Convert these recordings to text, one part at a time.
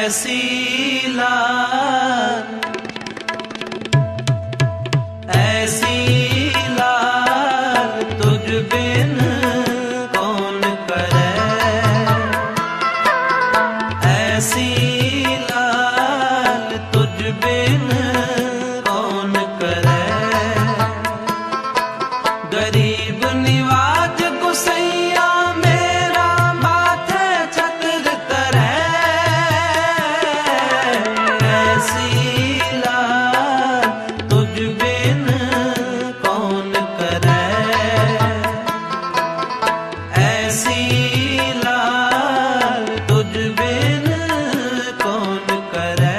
ऐसी लाल तुझ बिन कौन करे, ऐसी लाल तुझ बिन कौन करे। गरीब निवाज गुसैया मेरा माथे छत्र करे, ऐसी लाल तुझ बिन कौन करे, ऐसी लाल तुझ बिन कौन करे।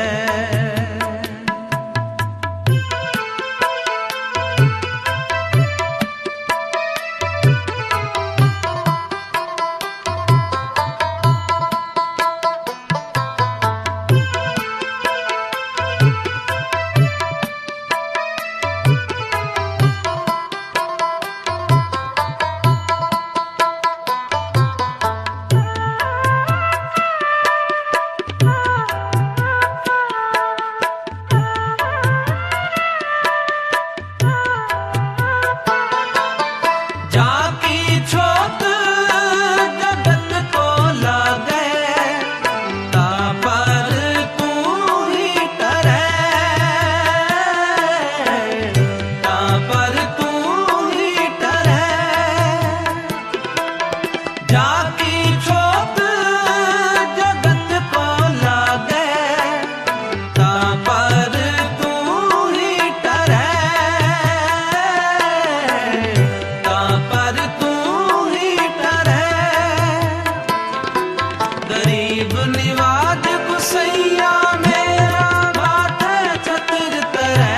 गरीब निवाज गुसैया मेरा माथे छत्र करे,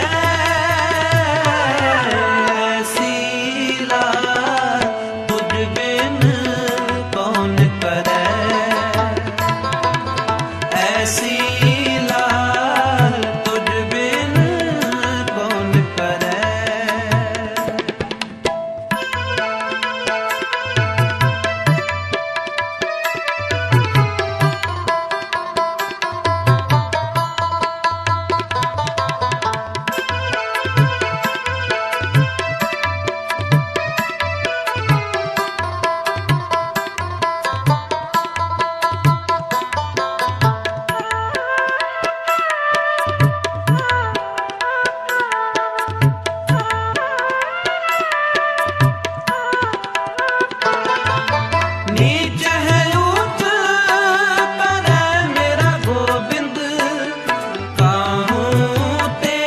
ऐसी लाल तुझ बिन कौन करे, ऐसी लाल तुझ बिन कौन करे। नीच है ऊंच करे मेरा गोविंद, काहूं ते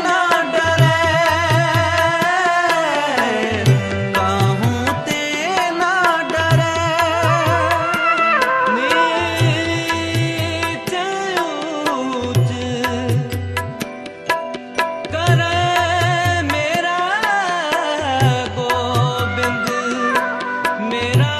ना डरे, काहूं ते ना डरे। नीच ऊंच करे मेरा गोविंद, मेरा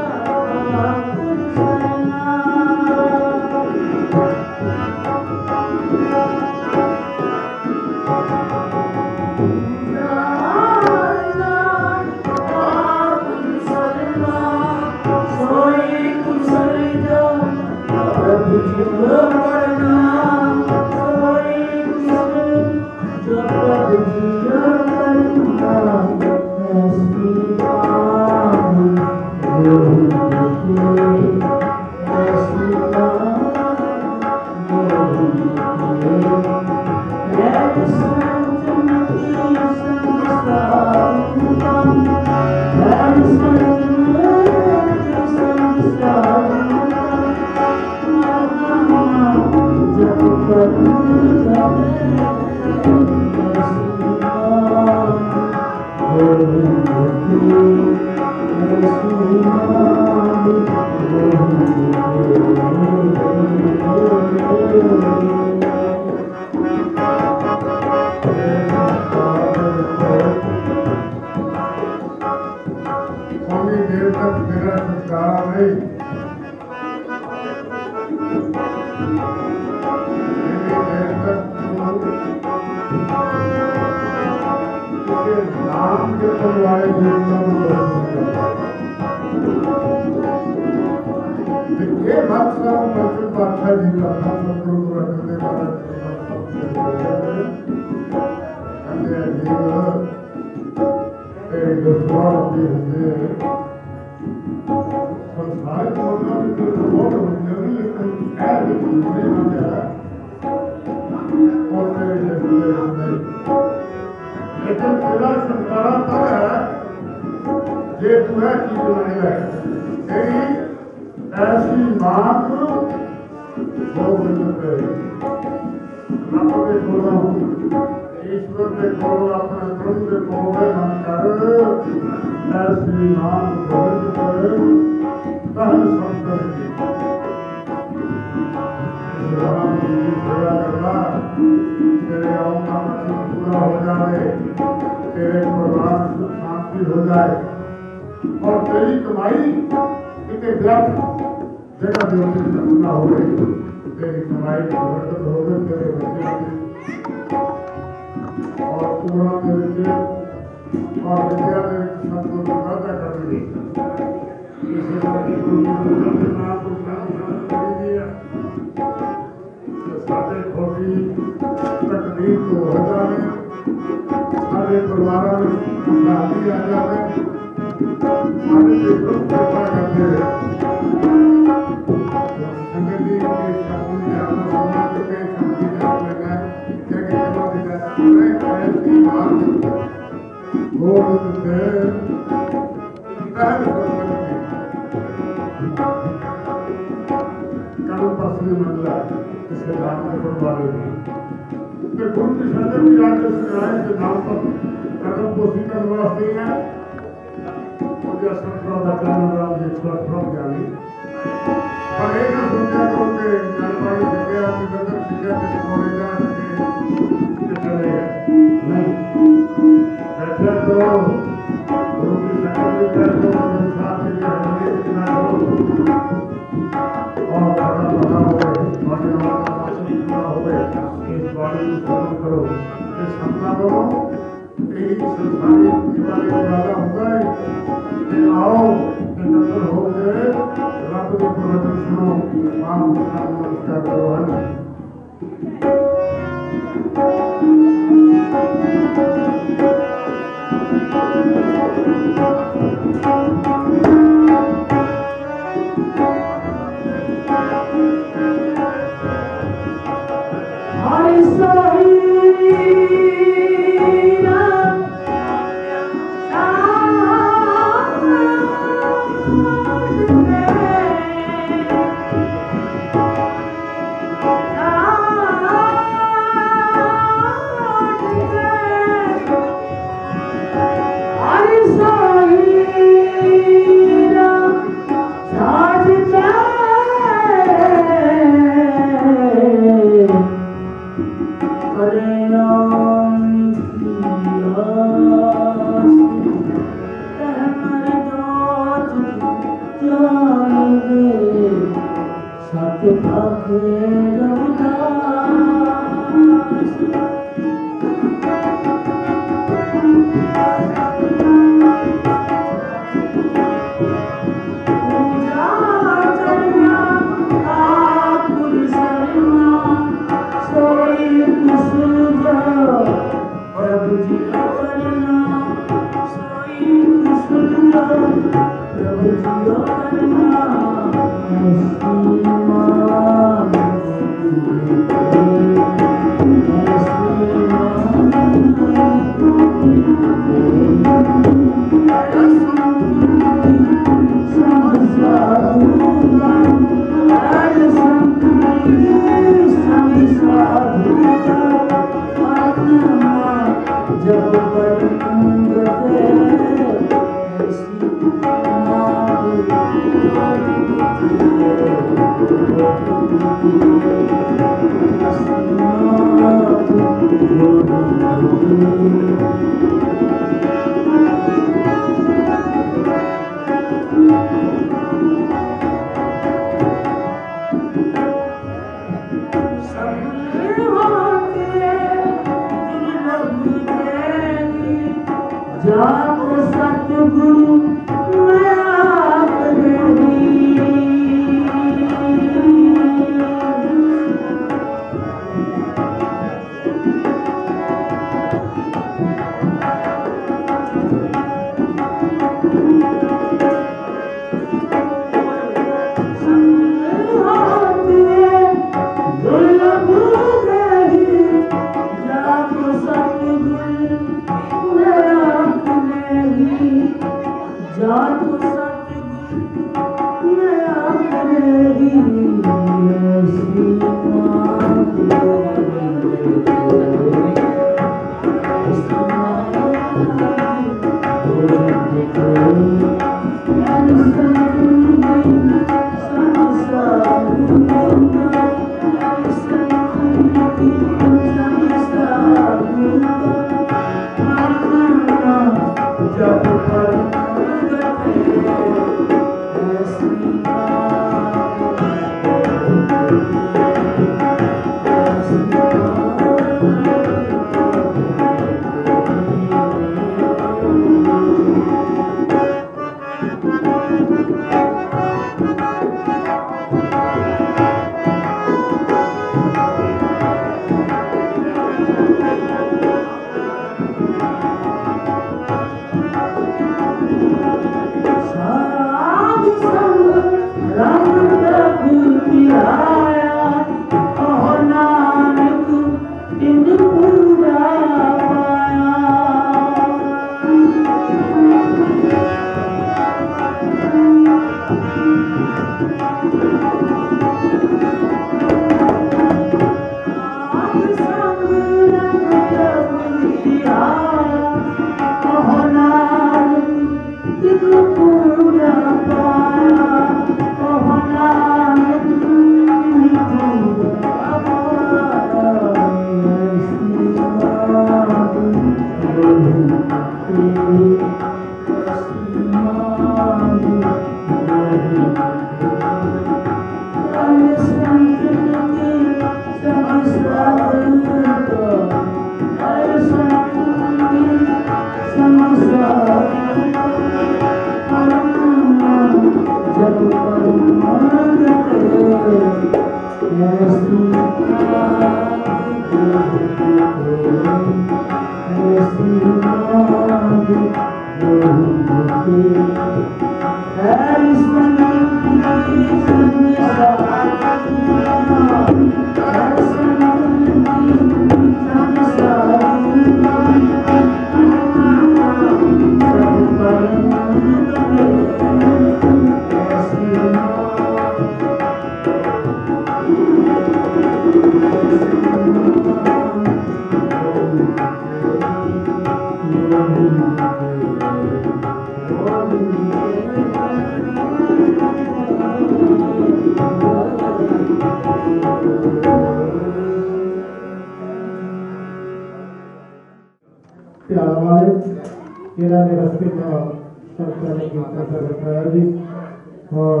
और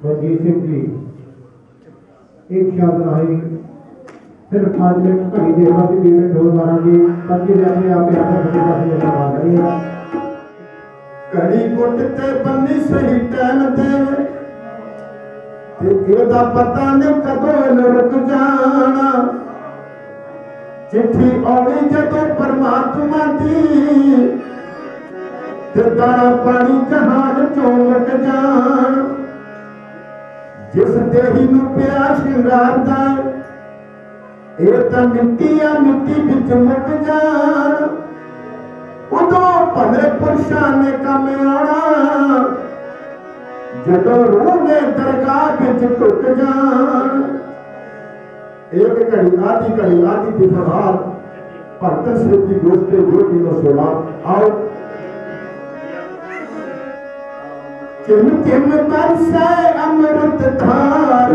रंजीत सिंह जी एक शब्द नहीं सिर्फ 5 मिनट घड़ी देर बाद 2 मिनट ढोल मारांगे बाकी अपने आप घड़ी गुट ते बन्नी सही टाइम ते एदा पता नहीं कदों रुक जाना चिट्ठी आनी जदों परमात्मा दी दाना पानी जहान चों मुक जान जिस देही नूं पिया श्रृंगारदा ये तां मिट्टी आ मिट्टी विच मुक जान उदों भले पुरुषां ने कम आना जदों रूह ने दरगाह विच टुक जान एक घड़ी आदि दी फरहाद भगत सिंह दी दोस्ते जो नो सोला आओ चिम चिम बरसे अमृत धार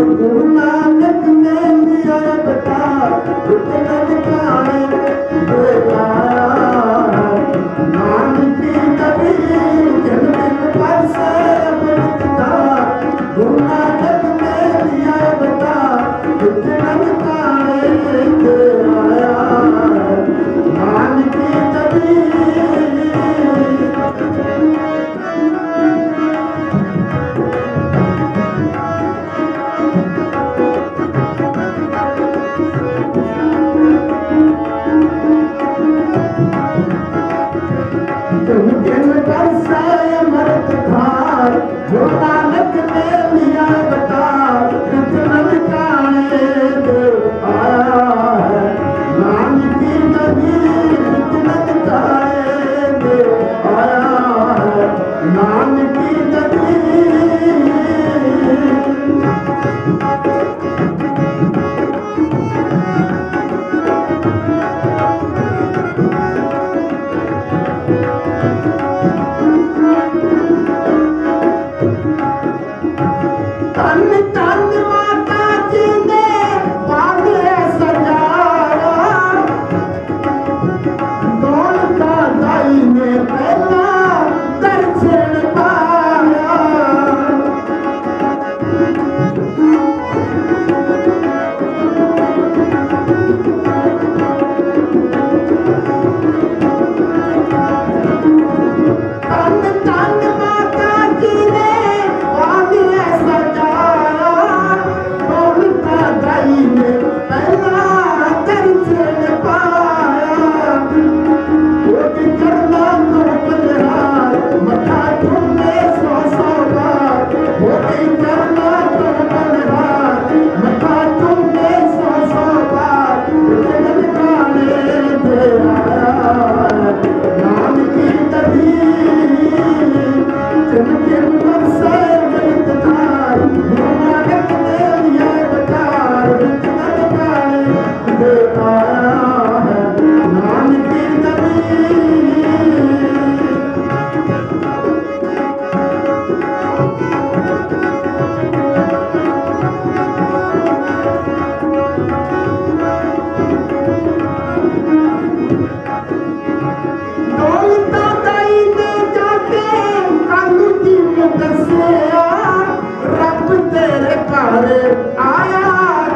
घरे आया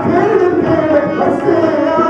खेल के बसिया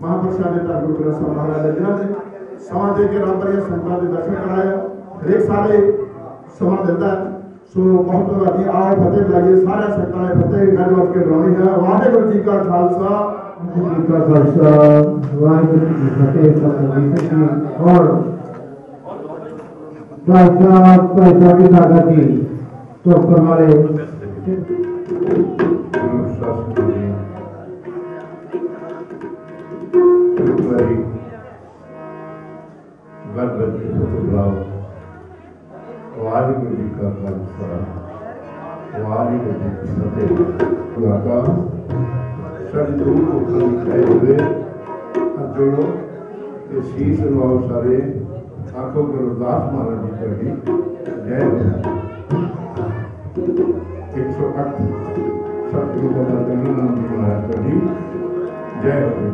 महापुरुषों ने धर्म गुरु महाराज ने समा दे के रब के संतां के दर्शन कराया हरेक सारे समा दिता सो बहुत वादी आओ फतेह लाइए सारे संतां ने फतेह गल वस के डरानी है वाहिगुरू जी का खालसा वाहिगुरू जी की फतेह सतनाम जी और पैसा की ताकत जी तो हमारे वाहिगुरू जी का खालसा वाहिगुरू जी की फतेह लाका सारी दूर होकर खड़े हुए जोड़ो ये शीश नवाओ सारे आंखों गुरुदास महाराज जी का जय हो 108 सतगुरु बाबा गंगा नाम जी महाराज का जय हो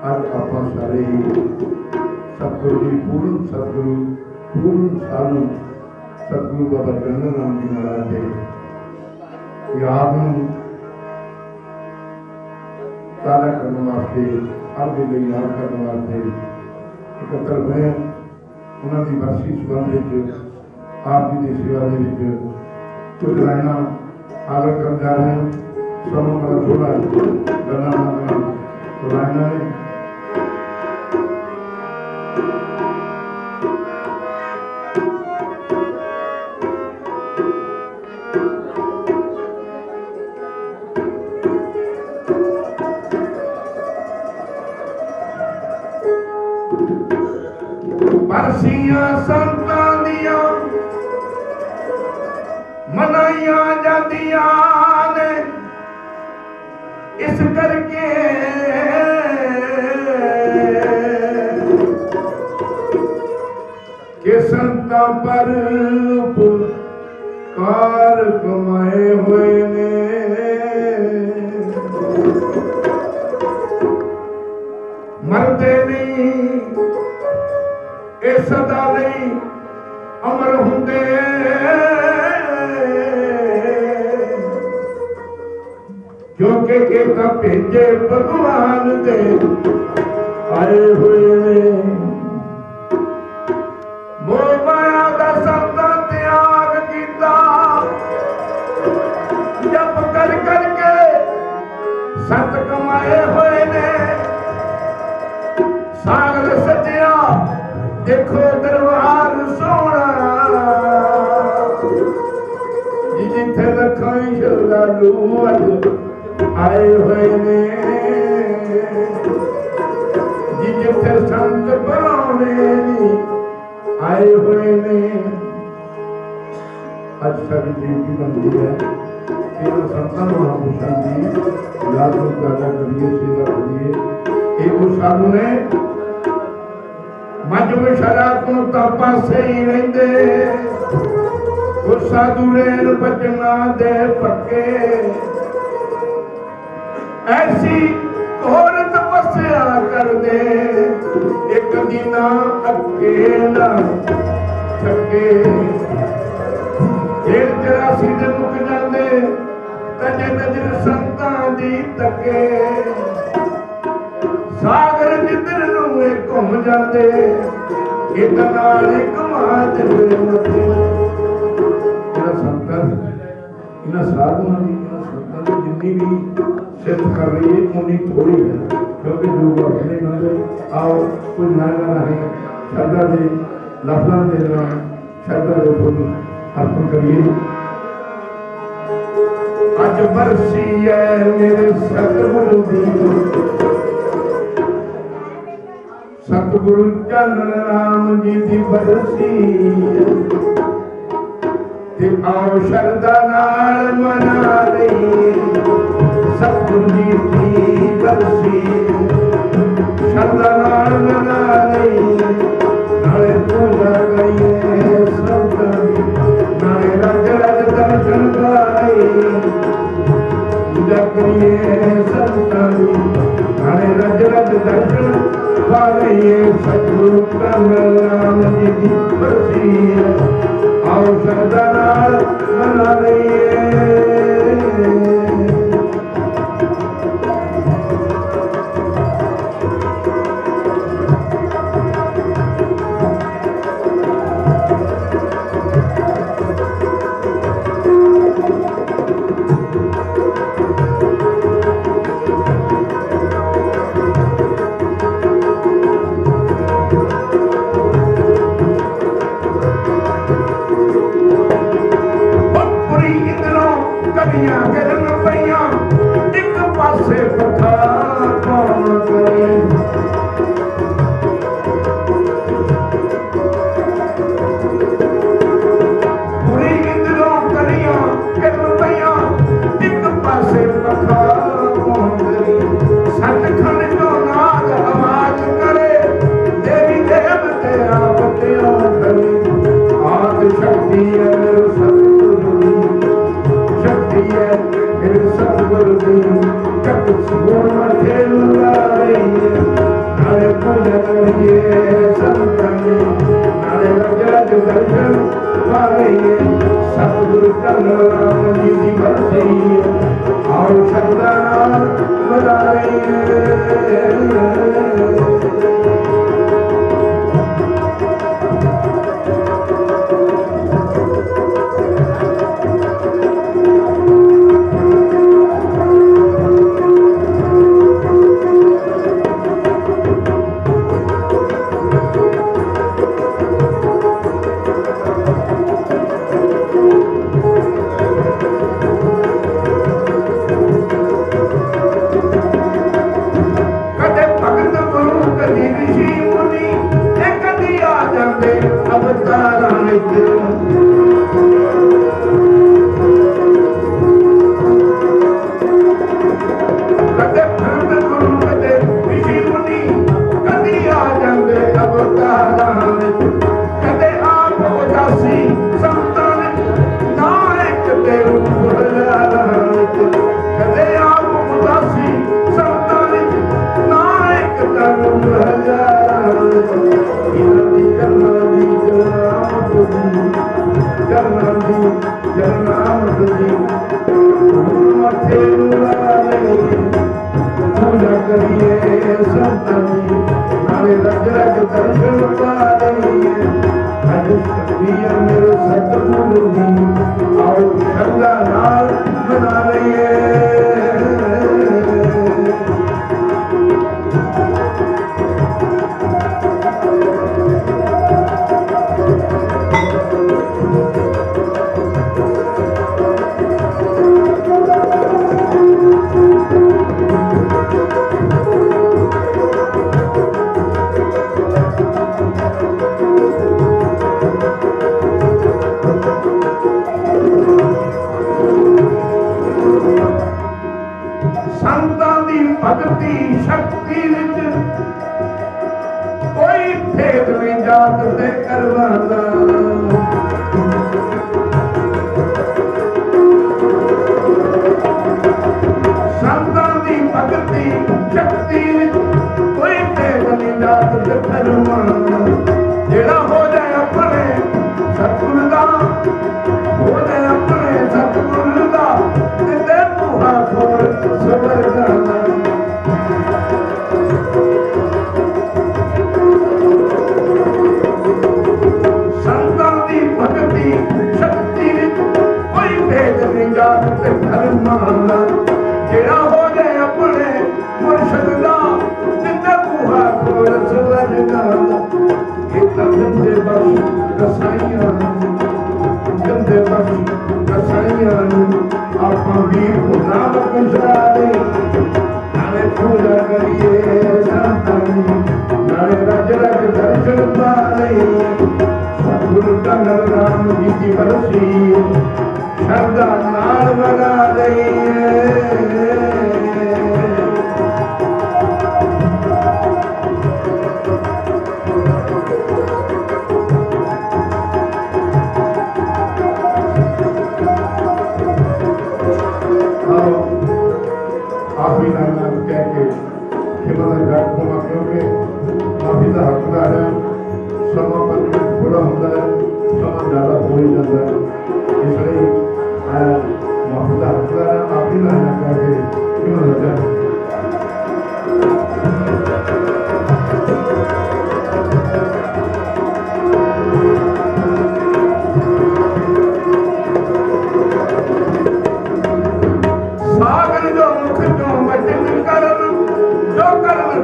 आज आप सारे सतगुरु जी पूर्ण सालू सतगुरु बाबा गंगा नाम जी महाराज के याद ताजा करने वास्ते आपके लिए याद करने वास्ते इकट्ठे हुए उन्होंने बरसी संबंध आप जी की सेवा के कुछ लाइना आगे कर जा रहे हैं समय बड़ा थोड़ा गला लाइना ने बरसियां संतां दियां मनाइयां जादियां ने इस करके कि संतां पर कार कमाए हुए ने मरते नहीं ਇਹ ਸਦਾ ਲਈ ਅਮਰ ਹੁੰਦੇ ਕਿਉਂਕਿ ਇਹ ਤਾਂ ਭੇਜੇ ਭਗਵਾਨ ਦੇ ਆਏ ਹੋਏ ਨੇ ਮੋਹ ਮਾਇਆ ਦਾ ਸੰਤਾਂ ਤਿਆਗ ਕੀਤਾ ਜਪ ਕਰ ਕਰਕੇ ਸਤ ਕਮਾਏ ਹੋਏ ਨੇ ਸਾਗਰ ਸੱਜਿਆ देखो दरबार सोना जिथे लखों श्रद्धालु आए हुए ने जिथे संत बनाने आए हुए ने अज सारी ड्यूटी बनती है इन संतां महापुरुषों की याद पैदा करिए सेवा करिए ये साधु ने मजब शरा तो पासे ही रहिंदे साधु रेल बजना दे पक्के ऐसी घोर तपस्या करते एक दीना अकेला थके एक 84 दिन मुक जाते तजे नजर संतां दी तके सागर जिधर नूं घूम जाते इतना कमाज संतां इन्हां साधुआं दी संतां दी जिन्नी भी सिद्ध कर रही है उन्नी थोड़ी है क्योंकि लोग अपने मंदिर आओ कुछ नारा नहीं श्रद्धा के लफ्ज़ों के नाम श्रद्धा के फूल अर्पण करिए। अज बरसी है मेरे सतगुरु दी सतगुरु चंद्र राम जी की बरसी ते आओ श्रद्धा नाल मना रही सतगुरु जी की बरसी श्रद्धा नाल मना रही नाले पूजा करिए संत नाले रज रज दर्शन पाए पूजा करिए संत नाले रज रज दर्शन पाए सतगुरु राम जी की बरसी आओ श्रद्धा नाल मना रही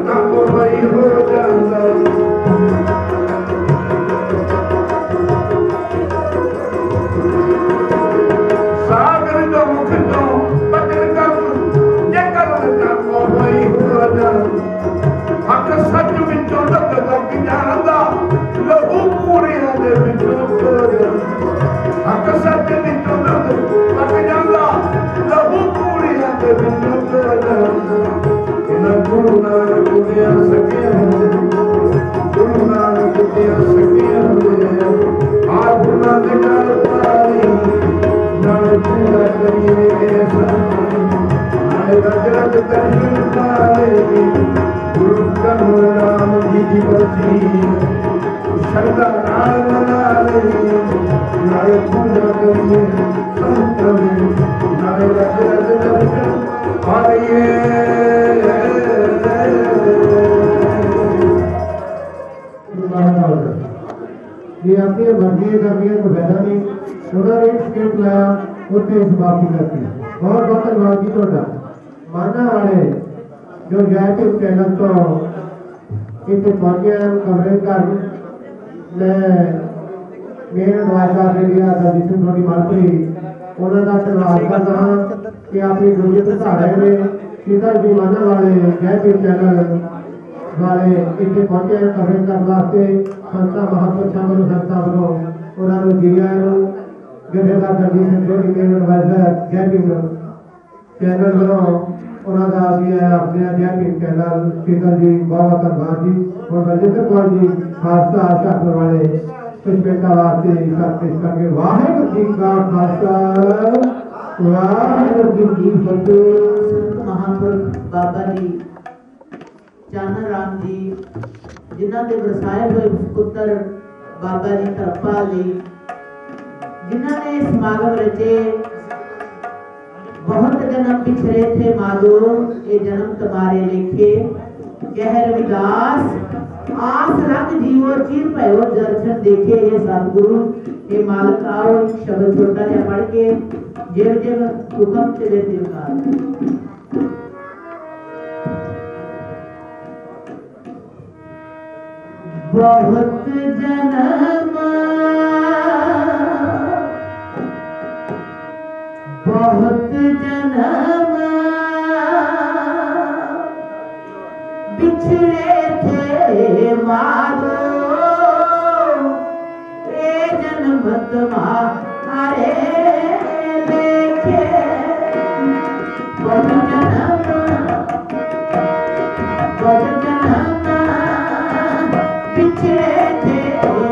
नाम वही हो जाता सागर जो मुख जो बचन कर जे कर नाम वही हो जाता हक सच विचों लग लग जांदा लहू पूरियां दे विचों तोड़ हक सच विचों लग लग जांदा लहू पूरियां दे विचों तोड़ इना गुरु नानक दिया सकिया गुरु नानक दिया सकिया आ गुरु नानक नाल पाई नाल पूरा करिए नाल रज रज दर्शन पाए गुरु करो राम जी की बरसी श्रद्धा नाल मना ले नाल पूजा करिए संत नाल रज रज दर्शन पाइए ये अपनी मर्जी करनी है तो फायदा नहीं उधर एक स्टेट लाया उत्ते समाप्ति करती बहुत बहुत धन्यवाद जी ਤੁਹਾਡਾ माना वाले जो जयपुर चैनल तो इतने पहुंचे कवरेज कर मैं मेरे एडवाइजर इंडिया का जिसमें थोड़ी मालपुरी उन्होंने धन्यवाद करता हाँ कि अपनी दूरी बढ़ा रहे हैं सीता जी माना वाले जयपुर चैनल वाले इतने पहुंचे कवरेज करने वास्ते संता महापुरुषों को संता वालों उन्होंने दिया जथेदार जगदीश सिंह जी मेरे एडवाइजर जयपुर चैनल वालों उन्होंने दिया अपने जयपुर चैनल शीतल जी बहुत धन्यवाद जी और बलजिंदर कौर जी खालसा शाहपुर वाले पुष्पेटा वास्ते पेश करके वाहिगुरू जी का खालसा वाहिगुरू जी की फतेह। महापुरुष बाबा जी चानन राम जी जिन्हों के वरसाए हुए पुत्र बाबा जी धर्मपाल जी जिन्होंने समागम रचे बहुत जन्म पिछड़े थे माधो ये जन्म तुम्हारे लेखे कह रविदास आस रंग जीवो चिर भयो दर्शन देखे ये सतगुरु ये मालिक आओ शब्द छोटा जा पढ़ के जिव जिव हुक्म चले तिरकार बहुत जन्म बहुत जन्म बिछड़े थे मारो ये जन्म तुम्हारे लेखे बहुत जन्म पिछड़े थे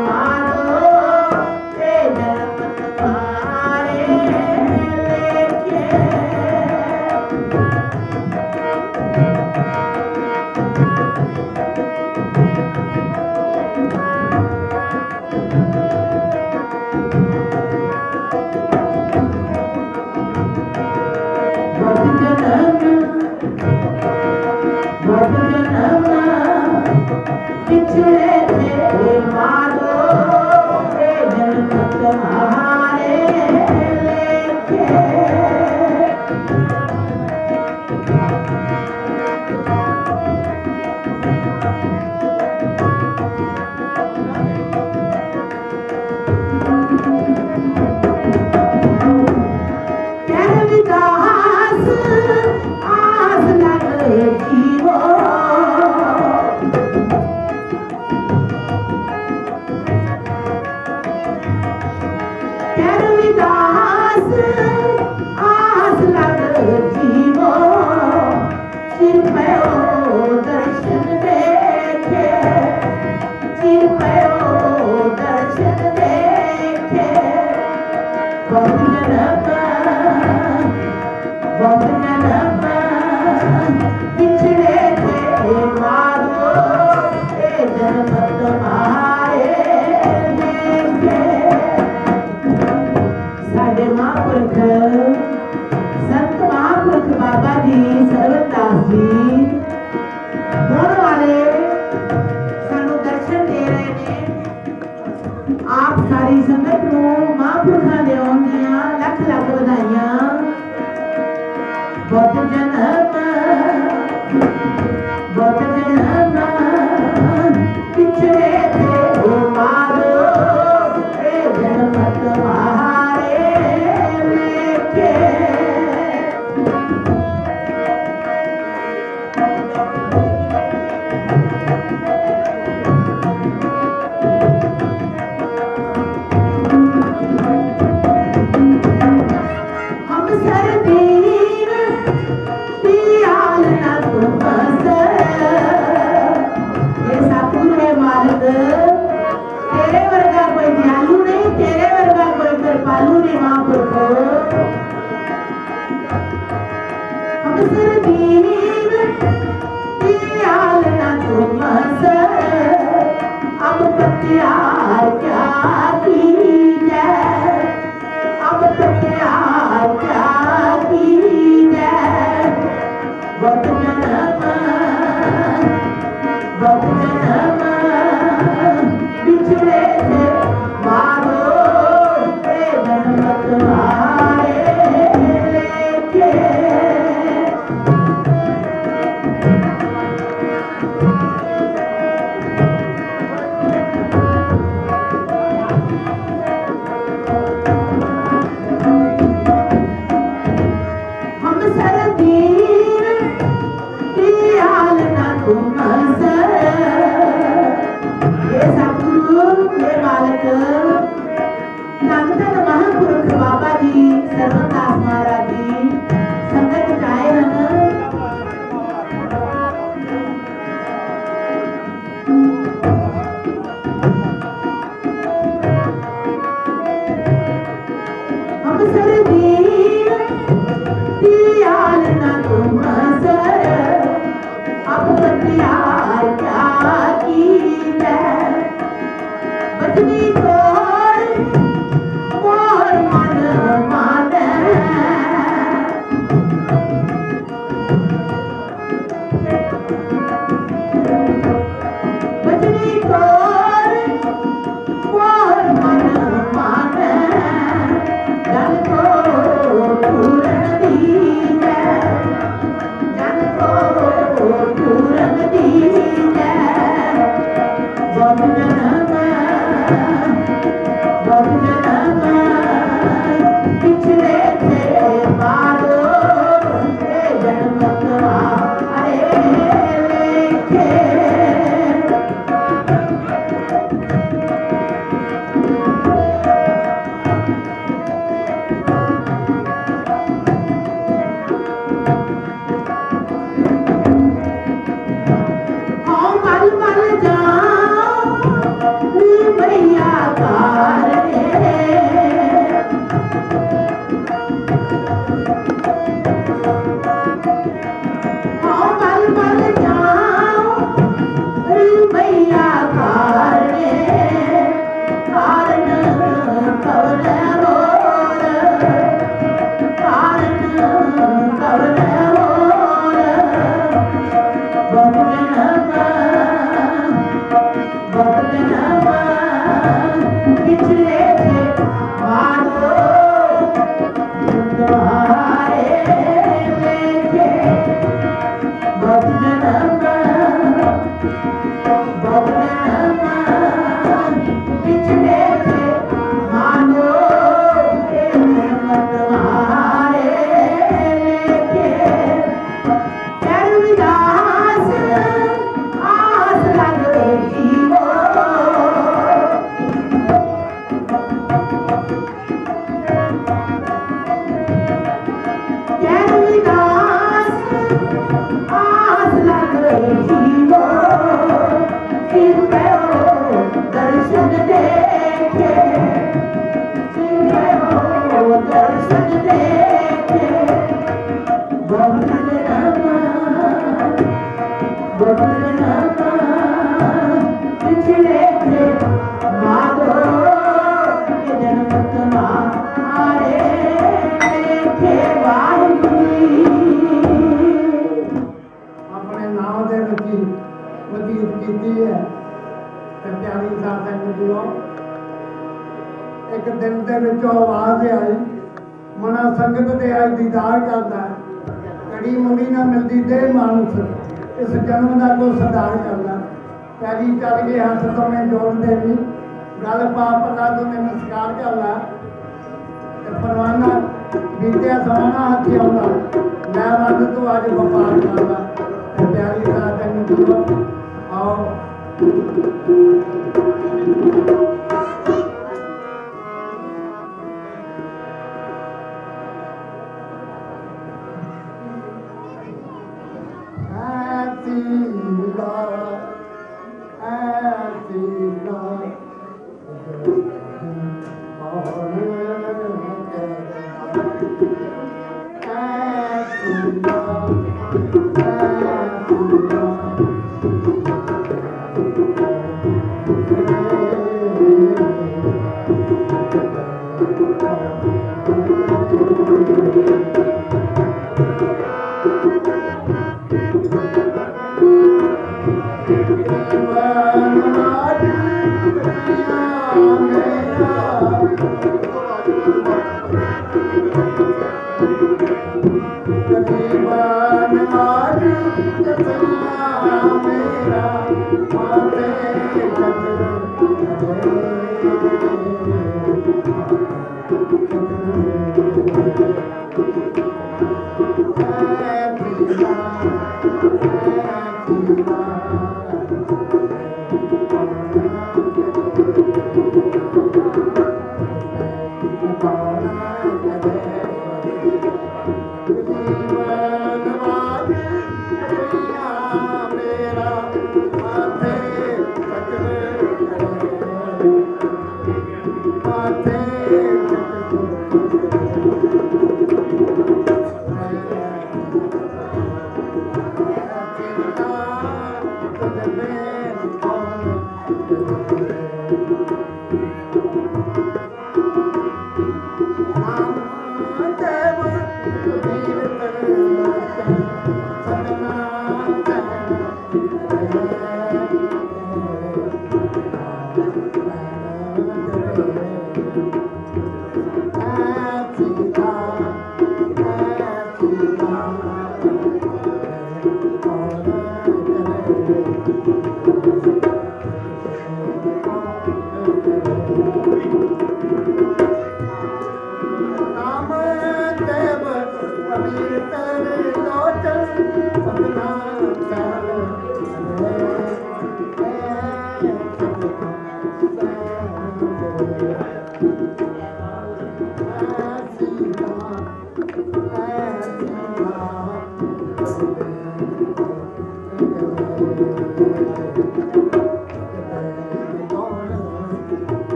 मारो ये जन्म तुम्हारे लेखे पिछड़े थे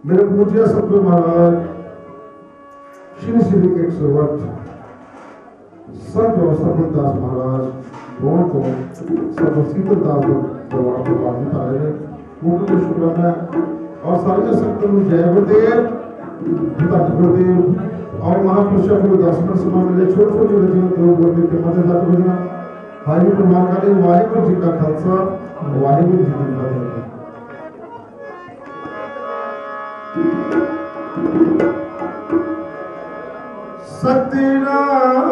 मेरे पूज्य सतगुरु महाराज श्री श्री 108 संत सतगुरदास महाराज दोनों को सब सीतलदास दरबार पर वापस आ रहे हैं। मुझे शुक्राना और सारे संतों को जय गुरुदेव, धन्य गुरुदेव और महापुरुषों को दर्शन समा मिले। छोटे छोटे रचना दो गुरुदेव के मध्य जाकर बजना भाई प्रमाण करें। वाहिगुरु जी का खालसा, वाहिगुरु जी की फतेह। सत्यनारायण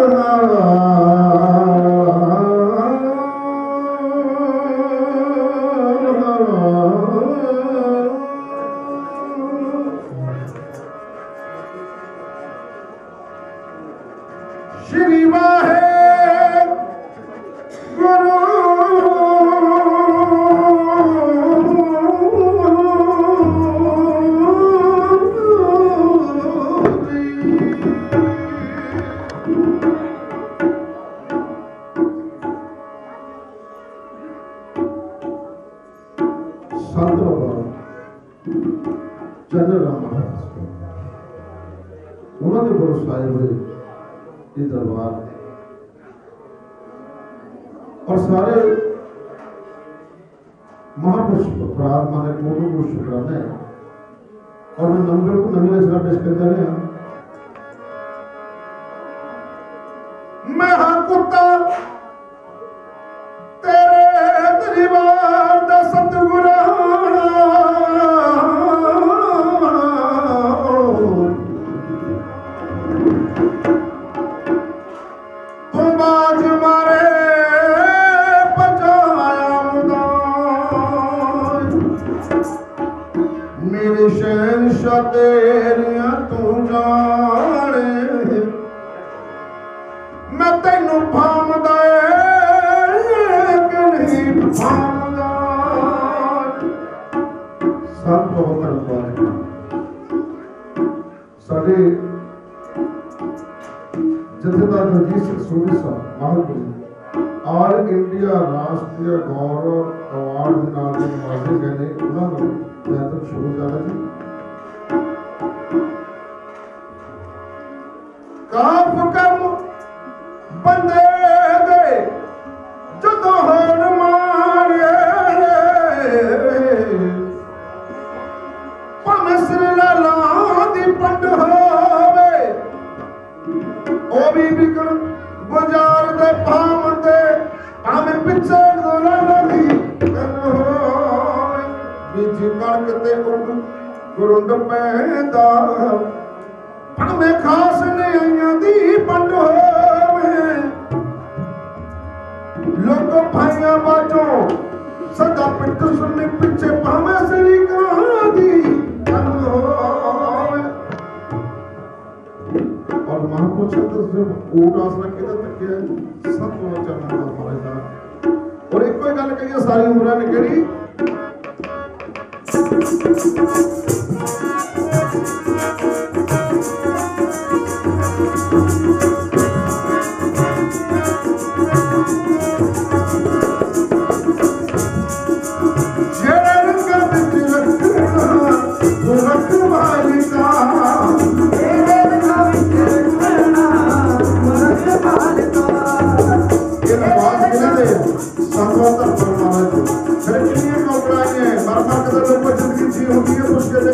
श्री वाहे गुरु पुरुष आए हुए ये दरबार और सारे महापुरुष प्रार्थना ने कोटों को शुक्राने और मैं नंबर को नंबर इसका पेश कर रहे हैं। मैं हाँ कुत्ता तेरे दरबार दा सतगुरा तू बाज मारे मेरे शहंशाह तेरिया तू जाने मैं तेनू भामदा कि नहीं भामदा सब बहुत धन्यवाद साढ़े जथेदार जगजीत सिंह सोनी साहब महापुरुष ऑल इंडिया राष्ट्रीय गौरव अवार्ड ਦੇ ਨਾਲ ਦੇ ਨਵਾਜ਼ੇ ਗਏ ਨੇ ਉਹਨਾਂ ਨੂੰ ਮੈਂ ਤਾਂ ਸ਼ੁਰੂ ਕਰਾਂ ਜੀ ਕਾਫ ਕਰਮ ਬੰਦੇ ਦੇ ਜਦੋਂ ਹੋਣ ਮਾਰੇ ਭਾਵੇਂ ਸਿਰ ਲਾਲਾਂ ਦੀ ਪੰਡ ਹੋਵੇ ਉਹ ਵੀ ਵਿਕਣ ਬਾਜ਼ਾਰ ਦੇ ਭਾਮ ਤੇ ਭਾਵੇਂ ਪਿੱਛੇ ਦੋਲਾ ਲੱਗੀ बीच कणक ते गुरुंड पैदा भावें खास नैया दी पंड होवे लोगों भाइयां बाजों सदा पिट सुनने पिछे भावें सरी दी पंड होवे और महापुरुष तो सिर्फ ओट आसरा किधर तक है सत्य वचन महाराज और एक कोई गल कही सारी उम्र ने कही होती है उसके लिए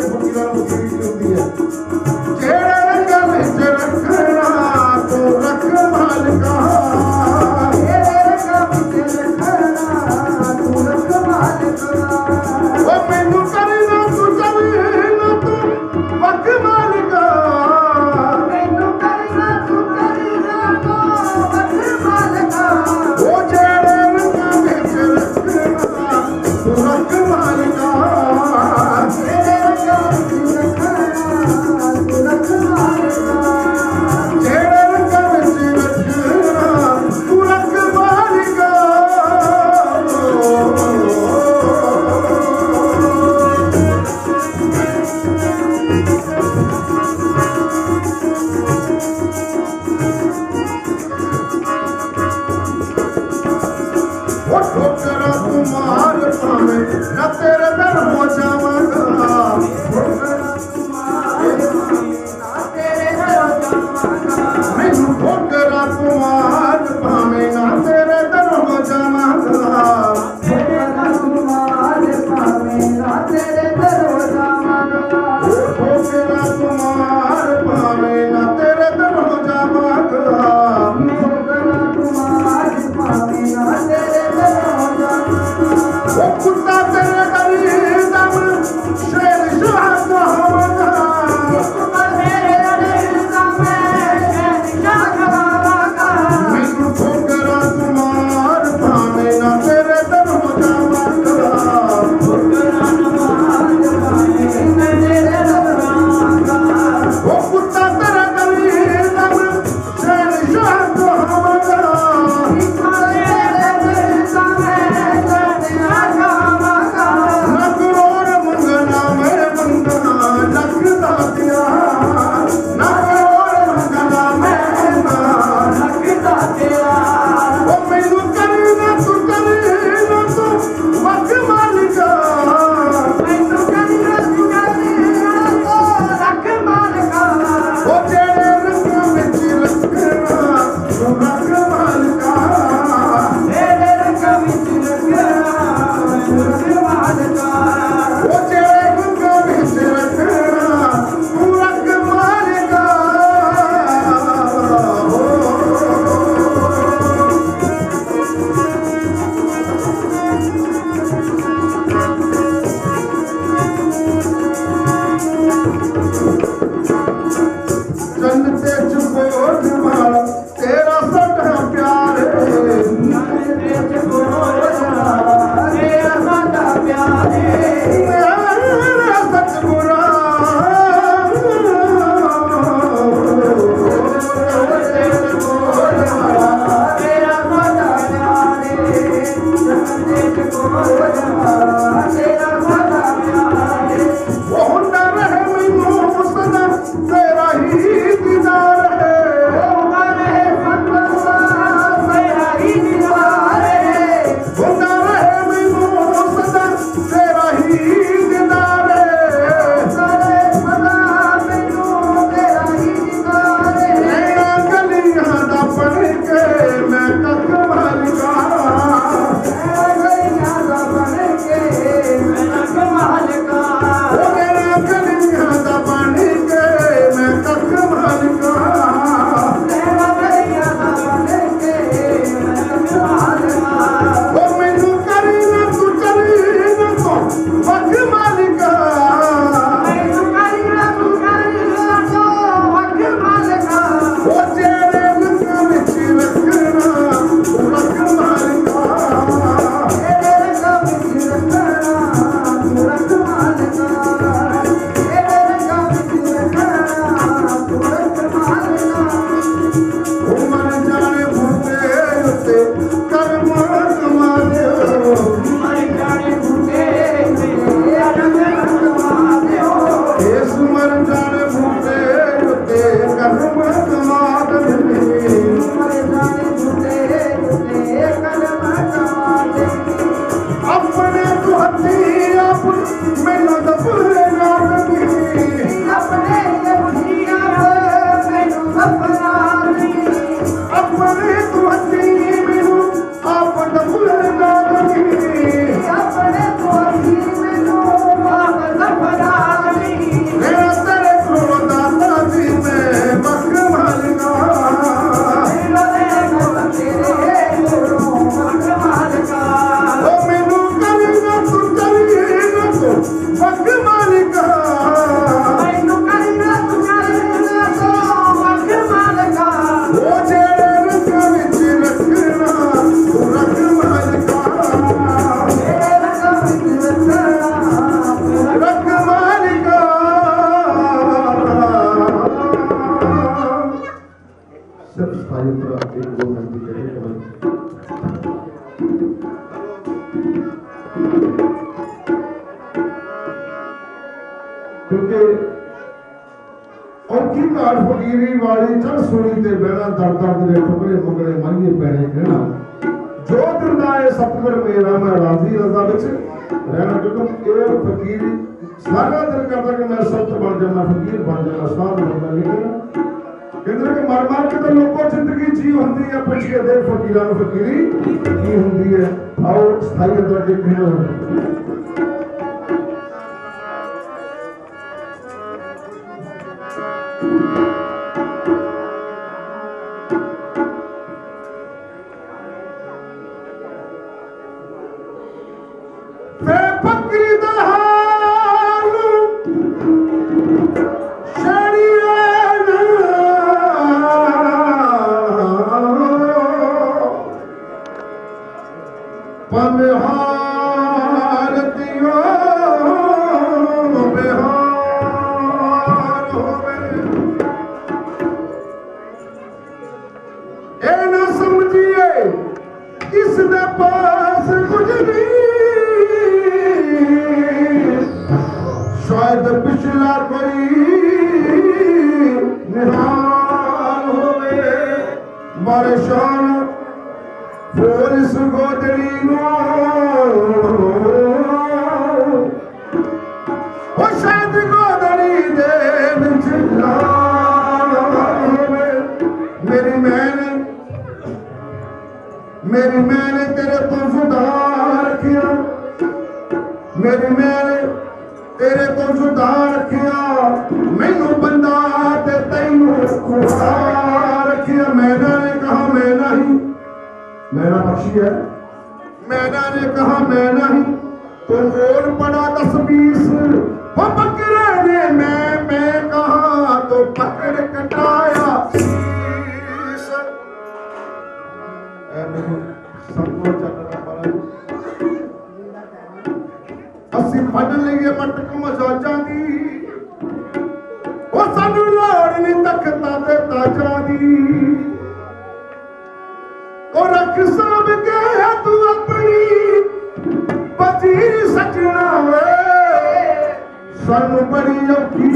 मन ते चुकोट वाला तेरा साडा प्यार मन ते चुकोट वाला तेरा साडा प्यार मेरा सतगुरा मैंने ने कहा मैं नहीं तो बोल पड़ा 10-20 वो बकरे ने मैं कहा तो पकड़ कटाया ताजा दी और रख सब गया तू अपनी वजीर सजना वे सानू बड़ी औखी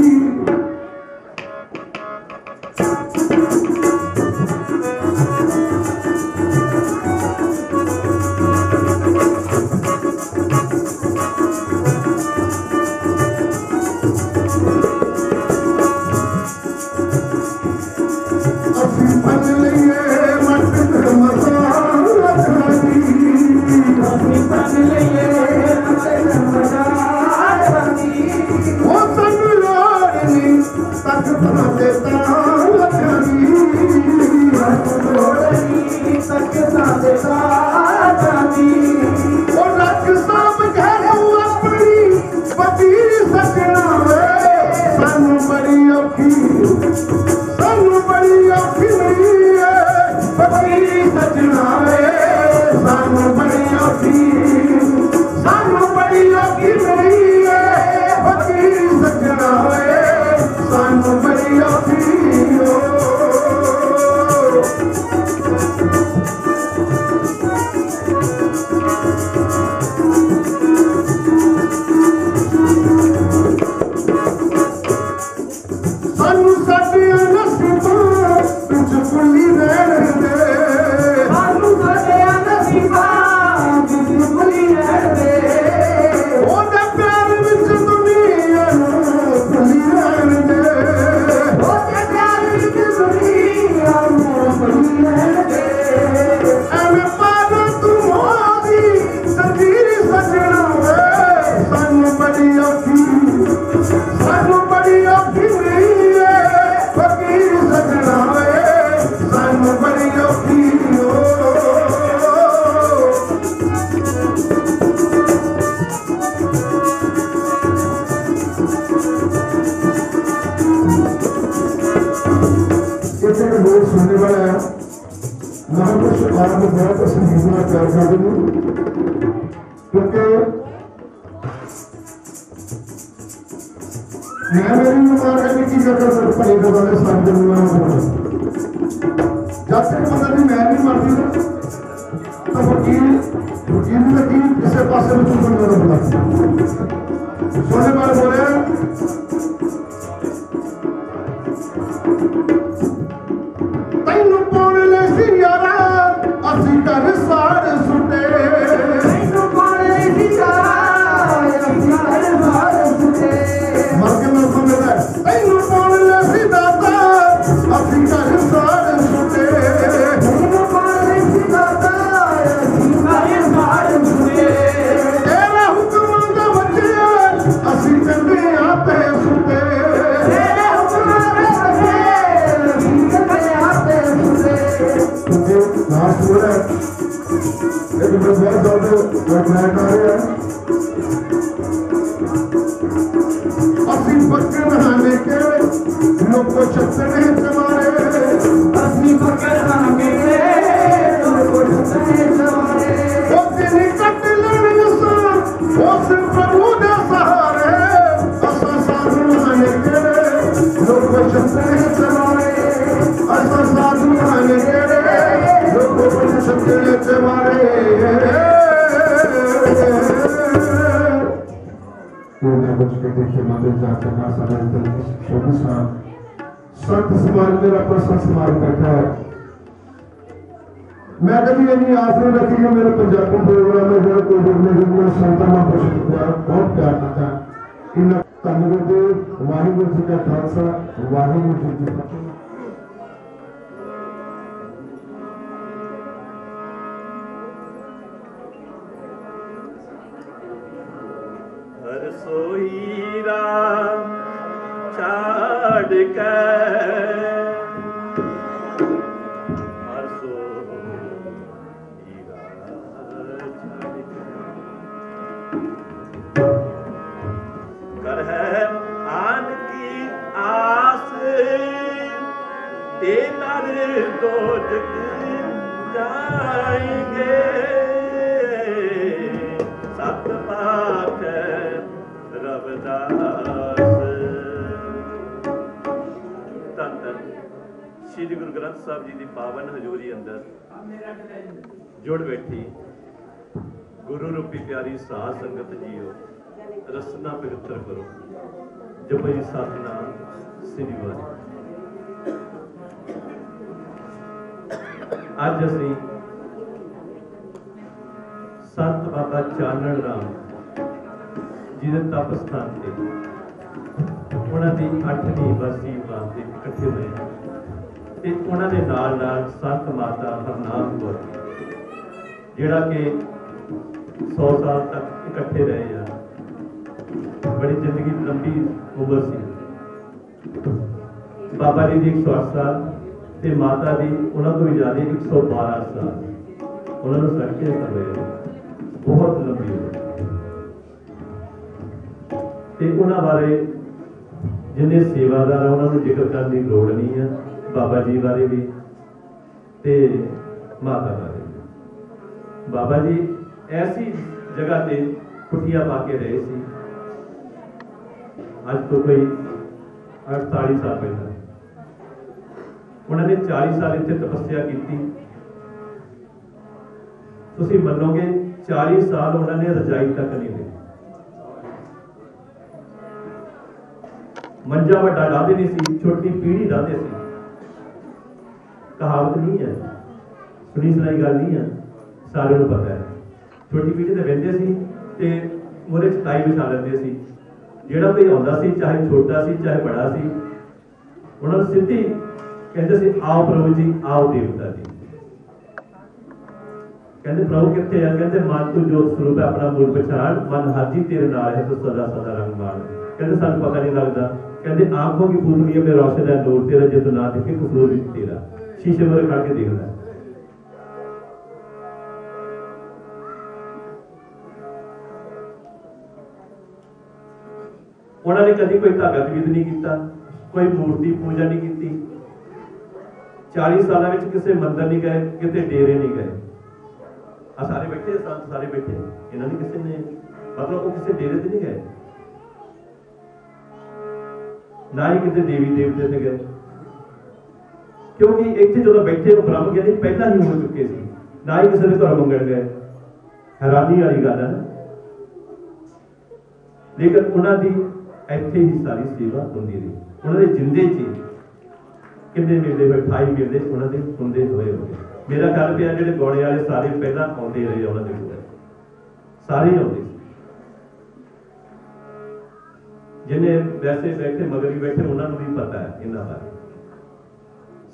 मैं कभी इन्नी आस नहीं रखी कि मेरे पंजाबी प्रोग्राम में जो कोई देखने संतां बहुत प्यार करता है इन धन्यवाद वाहिगुरू जी का खालसा वाहिगुरू जी की फतेह। हर सोई राम छाड़ के जाएंगे सत पाठ रविदास तन श्री गुरु ग्रंथ साहब जी की पावन हजूरी अंदर जुड़ बैठी गुरु रूपी प्यारी साध संगत जीओ, रसना पवित्र करो, जपई सतनाम श्री वाहिगुरू। अज असी संत बाबा चानण राम जी के तप स्थान से उन्होंने 8वीं बरसी वास्ते इकट्ठे हुए हैं ते उन्होंने नाल संत माता हरनाम कौर जिहड़ा कि 100 साल तक इकट्ठे रहे हैं, बड़ी जिंदगी लंबी उम्र सी। बाबा जी की 108 साल ते माता दी उन्होंने तो भी ज्यादा 112 साल उन्होंने सड़के कर रहे, बहुत लंबी उम्र। ते उन्होंने बारे जिन्हें सेवादार उन्होंने जिक्र करने की लोड़ नहीं है, बाबा जी बारे भी ते माता बारे भी। बाबा जी ऐसी जगह पे कुटिया पा के रहे सी, आज तो कोई 48 साल पहले उन्होंने 40 साल इतने तपस्या की। तुसीं मनोगे 40 साल उन्होंने रजाई तक नहीं ली, मंजा वड्डा डाहदे नहीं सी, छोटी पीढ़ी डाहदे सी। कहावत नहीं है, सुनी सुनाई गल नहीं है, सारे को पता है। छोटी पीढ़ी ते बहिंदे सी ते मोहरे च टाई बिछा लेंदे सी, जिहड़ा कोई आउंदा सी चाहे छोटा सी चाहे बड़ा सी, उन्होंने सीधी कहते सी आओ प्रभु जी, आओ देवता जी। कहते प्रभु कितने है, कहते मन तू जोत स्वरूप है अपना मूल पछाण, मन हाजी तेरे नाल है तो सदा सदा रंग मान। कहते सानू पता नहीं लगता, कहते आंखों की पूर्णिया में रोशन है नूर तेरा, जो ना दिखे कसूर भी तेरा। शीशे में खड़ के देखना है। उन्होंने कभी कोई धागा खरीद नहीं किया, कोई मूर्ति पूजा नहीं की, 40 साल में किसी मंदिर नहीं गए, किसी डेरे नहीं गए। आ सारे बैठे संत सारे बैठे, इन्होंने किसी ने मतलब वो किसी डेरे से नहीं गए, ना ही किसी देवी देवते से गए, क्योंकि इतने जो बैठे वो ब्रह्म ज्ञानी पहला ही हो चुके थे, ना ही किसी ने घर मंगण गए। हैरानी वाली गल है, लेकिन उन्होंने ਇੱਥੇ ही सारी सेवा होती रही। उन्होंने जिंदे च कितने मेले हुए, 28 मेले उन्होंने सुनते हुए हो गए। मेरा ख्याल पिया जो गौने वाले सारे पहला आते रहे, उन्होंने कोल सारे आते, जिन्हें वैसे बैठे मगर भी बैठे उन्होंने भी पता है इन्हों बारे,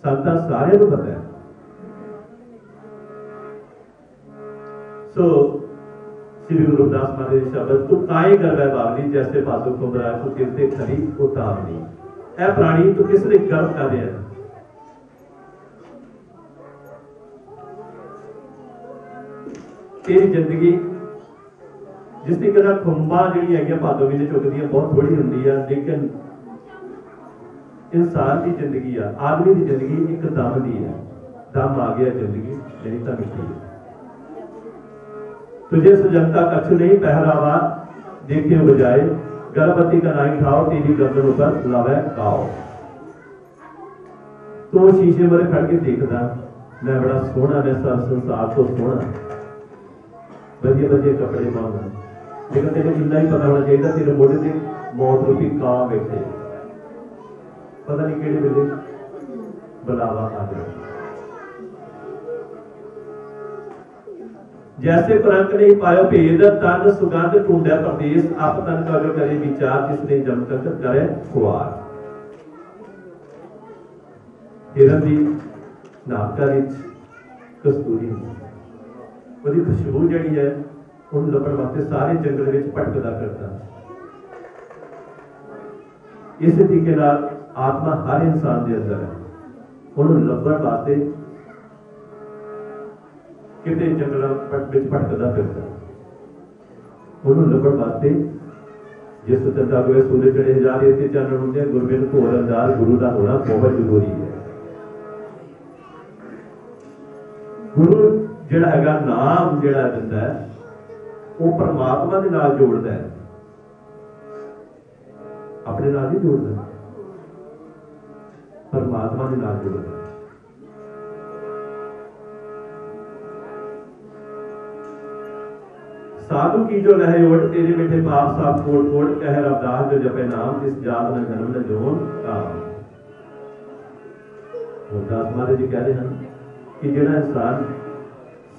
संतां सारे को पता है। सो श्री गुरु रविदास महाराज शब्द तू काए गर्व बावली, जैसे बाजू को बराए तू किसते खरी उतार ली। ऐ प्राणी तू किस लिए गर्व कर रहा है? तेरी जिंदगी जिसकी कदा खुंबा जी है भादों में चुकदियां बहुत थोड़ी होंगी है, लेकिन इंसान की जिंदगी आ, आदमी की जिंदगी एक दम की है। दम आ गया जिंदगी नहीं तो मिट्टी है। तुझे सुजनता कछु नहीं पहरावा देखे बजाय, गर्भवती का नाई खाओ तेरी गर्दन ऊपर लावे काओ। तो शीशे में खड़ के देखदा मैं बड़ा सोहना, मैं सारा संसार तो सोहना, वधिया वधिया कपड़े पाउंदा, लेकिन तेरे इन्ना ही पता होना चाहिए तेरे मोढ़े ते मौत रूपी कां बैठे, पता नहीं किहड़े वेले बुलावा आ जाए। जैसे परंक नहीं पायो भेद, तन सुगंध ढूंढे परदेस, आप तन का जो करे विचार, जिसने जम तक करे खुआर। हिरन दी नाभका विच कस्तूरी ਉਹਦੀ खुशबू ਜਿਹੜੀ है ਉਹਨੂੰ ਲੱਭਣ ਵਾਸਤੇ ਸਾਰੇ ਜੰਗਲ ਵਿੱਚ ਭਟਕਦਾ ਫਿਰਦਾ। ਇਸ ਤਰੀਕੇ ਨਾਲ ਆਤਮਾ ਹਰ ਇਨਸਾਨ ਦੇ ਅੰਦਰ ਹੈ, ਉਹਨੂੰ ਲੱਭਣ ਵਾਸਤੇ ਕਿਤੇ ਜੰਗਲਾਂ ਵਿੱਚ ਭਟਕਦਾ ਫਿਰਦਾ। ਉਹਨੂੰ ਲੱਭਣ ਵਾਸਤੇ ਜਿਸ ਤੰਦਾ ਹੋਏ ਸੂਰਜ ਚੜੇ ਹਜ਼ਾਰ ਇੱਥੇ ਚਾਨਣ ਹੁੰਦੇ, ਗੁਰਬਿੰਦ ਘੋਰ ਅੰਦਾਜ਼ ਗੁਰੂ ਦਾ ਹੋਣਾ ਬਹੁਤ ਜ਼ਰੂਰੀ ਹੈ। गुरु जिहड़ा हैगा नाम जिहड़ा दिंदा है वो परमात्मा दे नाल जोड़दा है, अपने नाल नहीं जोड़दा, परमात्मा दे नाल जोड़दा है। साधु की जो लहे ओट तेरे बेटे पाप साफ कोट कोट कह रवदास जो जपे नाम इस जात न जन्म न जोन का। रवदास महाराज जी कह रहे हैं कि जिहड़ा इंसान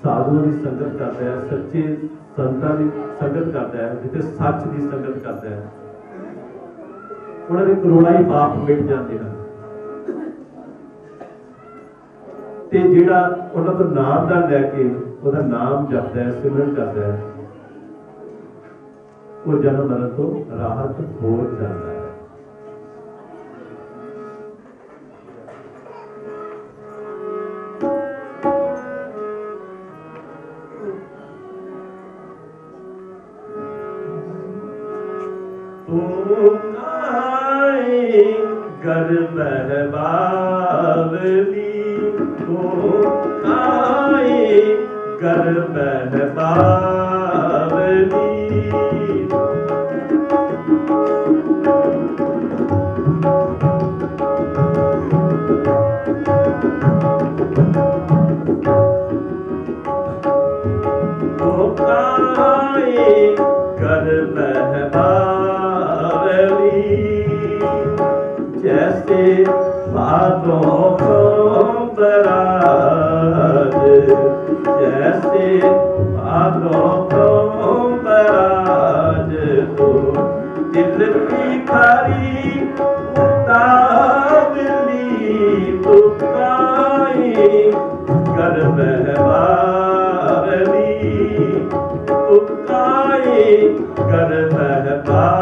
साधुओं की संगत करता है, सच्चे संतां की संगत करता है, जिथे सच की संगत करता है, उन्होंने करोड़ां ही पाप मिट जाते हैं। ते जिहड़ा उन्हां तों नाम दा लैके उहदा नाम जपदा है, सिमरन करदा है, वो जन्म मरण तो राहत हो जाता है। घर महबावली को आए, घर महबावली को आए, घर महबावली जैसे बादों को बराज, जैसे बादों को बराज, तो दिल की खरी उतावली तुकाई कर महबावली, तुकाई कर महबावली।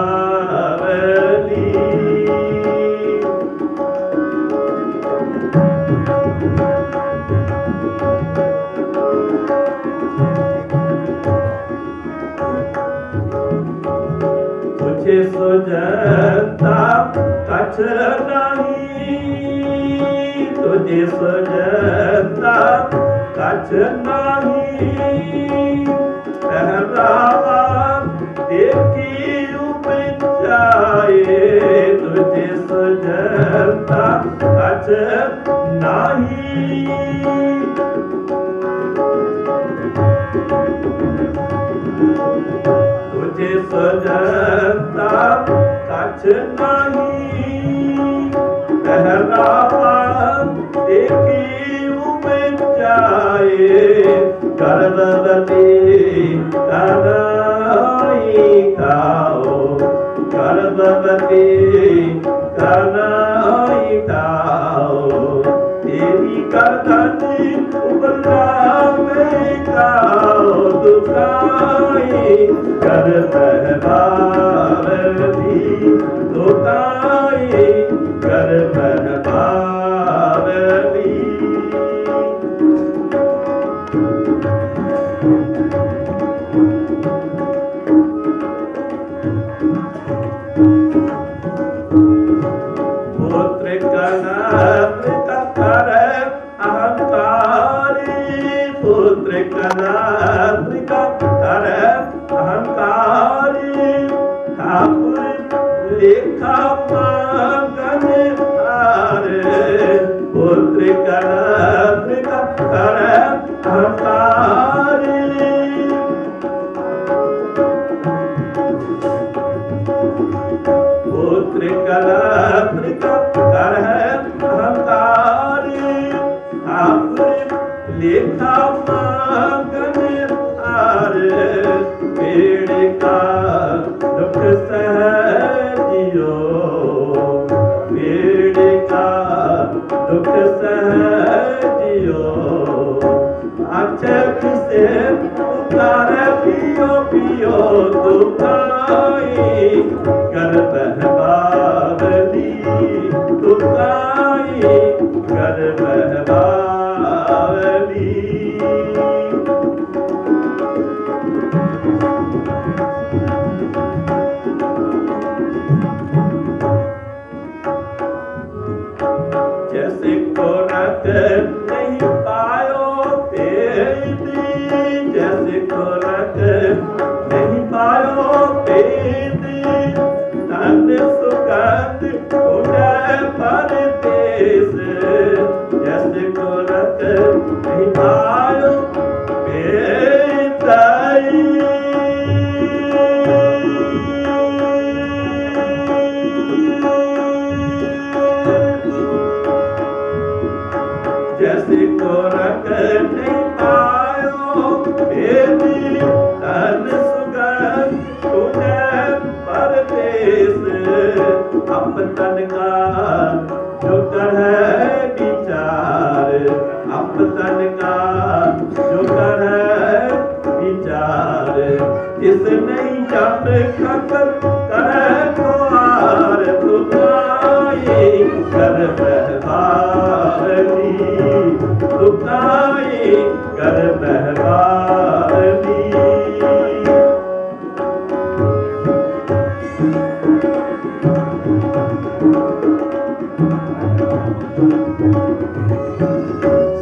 सुजता कछ नहीं, तुझे सुजता कछ नहीं, पहरावा देखी उपजाए, तुझे सुजता कछ नहीं, तुझे सजता कछ नहीं, पहरावा देखी उपजाए, गर्भवती कनाई खाओ, गर्भवती कनाई खाओ, तेरी गर्दन उबला में खाओ दुखाई कर महबावली, दुखाई कर महबावली। पुत्र कनात कर अहंकारी, पुत्र कनात कर अहंकारी, ठाकुर लेखा मांगन हारे, पुत्र कनात कर अहंकारी, पुत्र कनात कर अहंकारी, ठाकुर लेखा मांगन हारे, पेड़ का दुख सहजियो, पेड़ का दुख सहजियो, अच्छे किसे उतारे पियो पियो दुखाई कर महबावली, दुखाई कर महबावली। जैसे कोरक नहीं पायो तेरी, जैसे कोरक नहीं पायो तेरी, नंद सुगंध उड़े परदेस, जैसे कोरक नहीं पायो तेरी, जैसे को रंग नहीं पायो बेदी तन सुगंध तूने परदेश अप तन का जो कर है विचार अप तन का जो कर है विचार इस नहीं जब खबर करे तो आर तुकाई कर बहबारी तुकाई कर बहबारी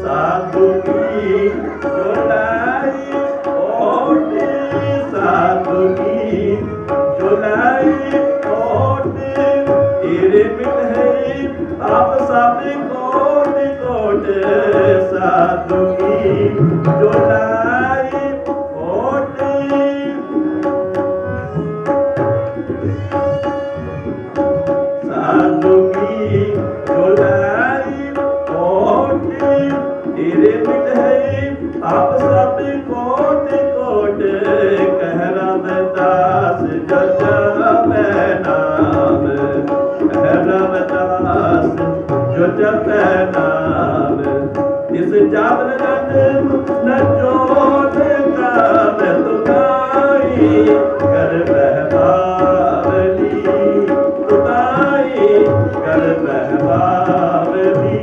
साधु की चोलाई ओट साधु की चोलाई ओट तेरे बिन है आप सब कोट कोट साधु की चोलाई ओट साधु की चोलाई ओट तेरे बिन है आप सब कोट कोट कह रामदास जो जप नाम कह रामदास जो जप नाम इस जावरन न जोत काम तुकाई कर बहबावली तुकाई कर बहबावली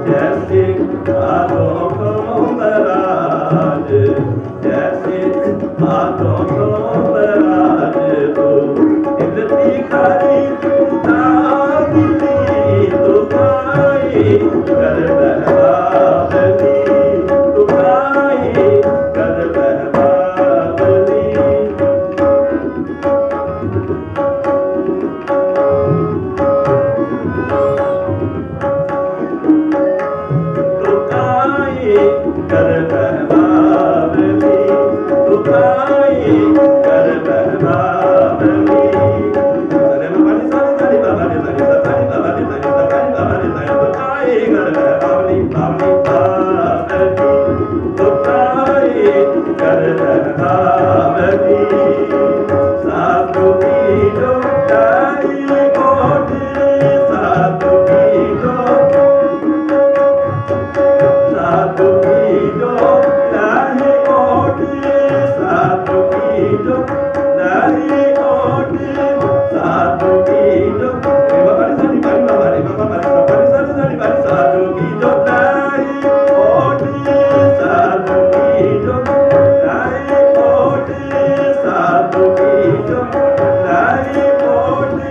जैसे आलों को मराज जैसे आलों को मराज तो इतनी खारी ताबी तुकाई कर बहबावली तुकाई कर बहबावली तुकाई कर बहबावली तुकाई कर बहबावली अरे बाबा सारी बाबा ने सारी बाबा ने तुकाई कर बहबावली बावली बावली तुकाई कर बहबावली साधु की जोड़ाई कोट साधु की साधु की जो लाही ओट साधु की जो लाही ओट साधु की जो साधु की जो लाही ओट साधु की जो लाही ओट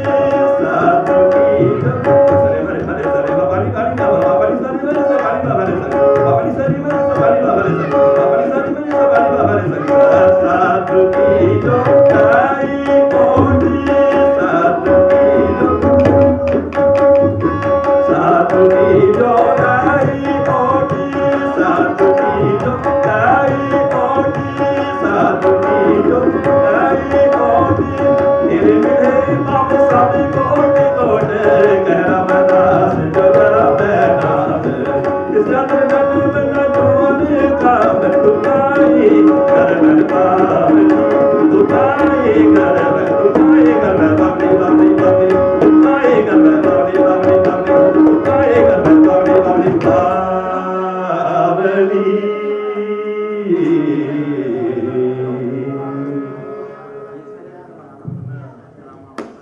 साधु की जो लाही ओट साधु की जो साधु की जो लाई कोट साधु की जो लाई कोट साधु की जो लाई कोट साधु की जो लाई कोट तेरे मिले बाप सब कोट कोट कह रामदास जो रामदास इस जन्म में जोन काम तुकाई कर बहबावली तुकाई कर बावली बावली बावली तुकाई कर बावली बावली बावली तुकाई कर बावली बावली बावली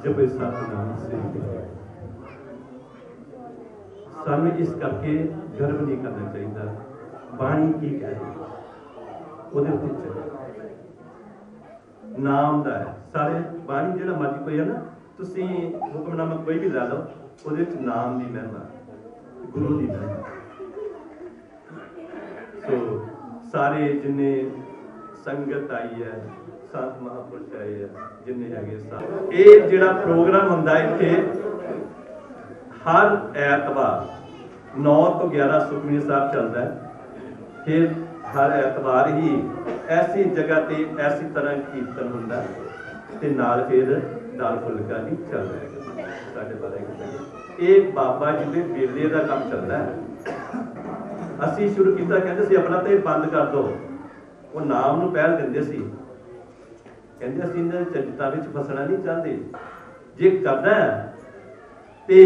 जब इस सतनाम से सानू इस करके गर्व नहीं करना चाहिए बाणी की कहे नाम दा है सारे बाणी जो मर्जी कोई है ना तुसी हुक्मनामा कोई भी ला लो ਉਹਦੇ ਵਿੱਚ ਨਾਮ ਦੀ ਮਹਿਮਾ ਗੁਰੂ ਦੀ ਮਹਿਮਾ ਸੋ ਸਾਰੇ ਜਿੰਨੇ ਸੰਗਤ ਆਈ ਹੈ ਸੰਤ ਮਹਾਂਪੁਰਸ਼ ਆਏ ਹੈ ਜਿੰਨੇ ਹੈਗੇ ਸਾਰੇ ਇਹ ਜਿਹੜਾ ਪ੍ਰੋਗਰਾਮ ਹੁੰਦਾ ਇੱਥੇ ਹਰ ਐਤਵਾਰ 9 ਤੋਂ 11 ਸੁਖਮਨੀ ਸਾਹਿਬ ਚੱਲਦਾ ਹੈ ਫਿਰ हर एतवार ही ऐसी जगह पे ऐसी तरह कीर्तन होता है ते नाल फिर दाल फुलका भी चल रहा है साढ़े 12 ये बाबा जी के बेले का काम चलता है ਅਸੀਂ ਸ਼ੁਰੂ ਕੀਤਾ, ਕਹਿੰਦੇ ਸੀ ਆਪਣਾ ਤੇ ਬੰਦ ਕਰ ਦਿਓ, ਉਹ ਨਾਮ ਨੂੰ ਪਹਿਲ ਦਿੰਦੇ ਸੀ। ਕਹਿੰਦੇ ਅਸੀਂ ਇਹਨਾਂ ਚਰਿੱਤਾਂ ਵਿੱਚ ਫਸਣਾ ਨਹੀਂ ਚਾਹੁੰਦੇ, ਜੇ ਕਰਨਾ ਤੇ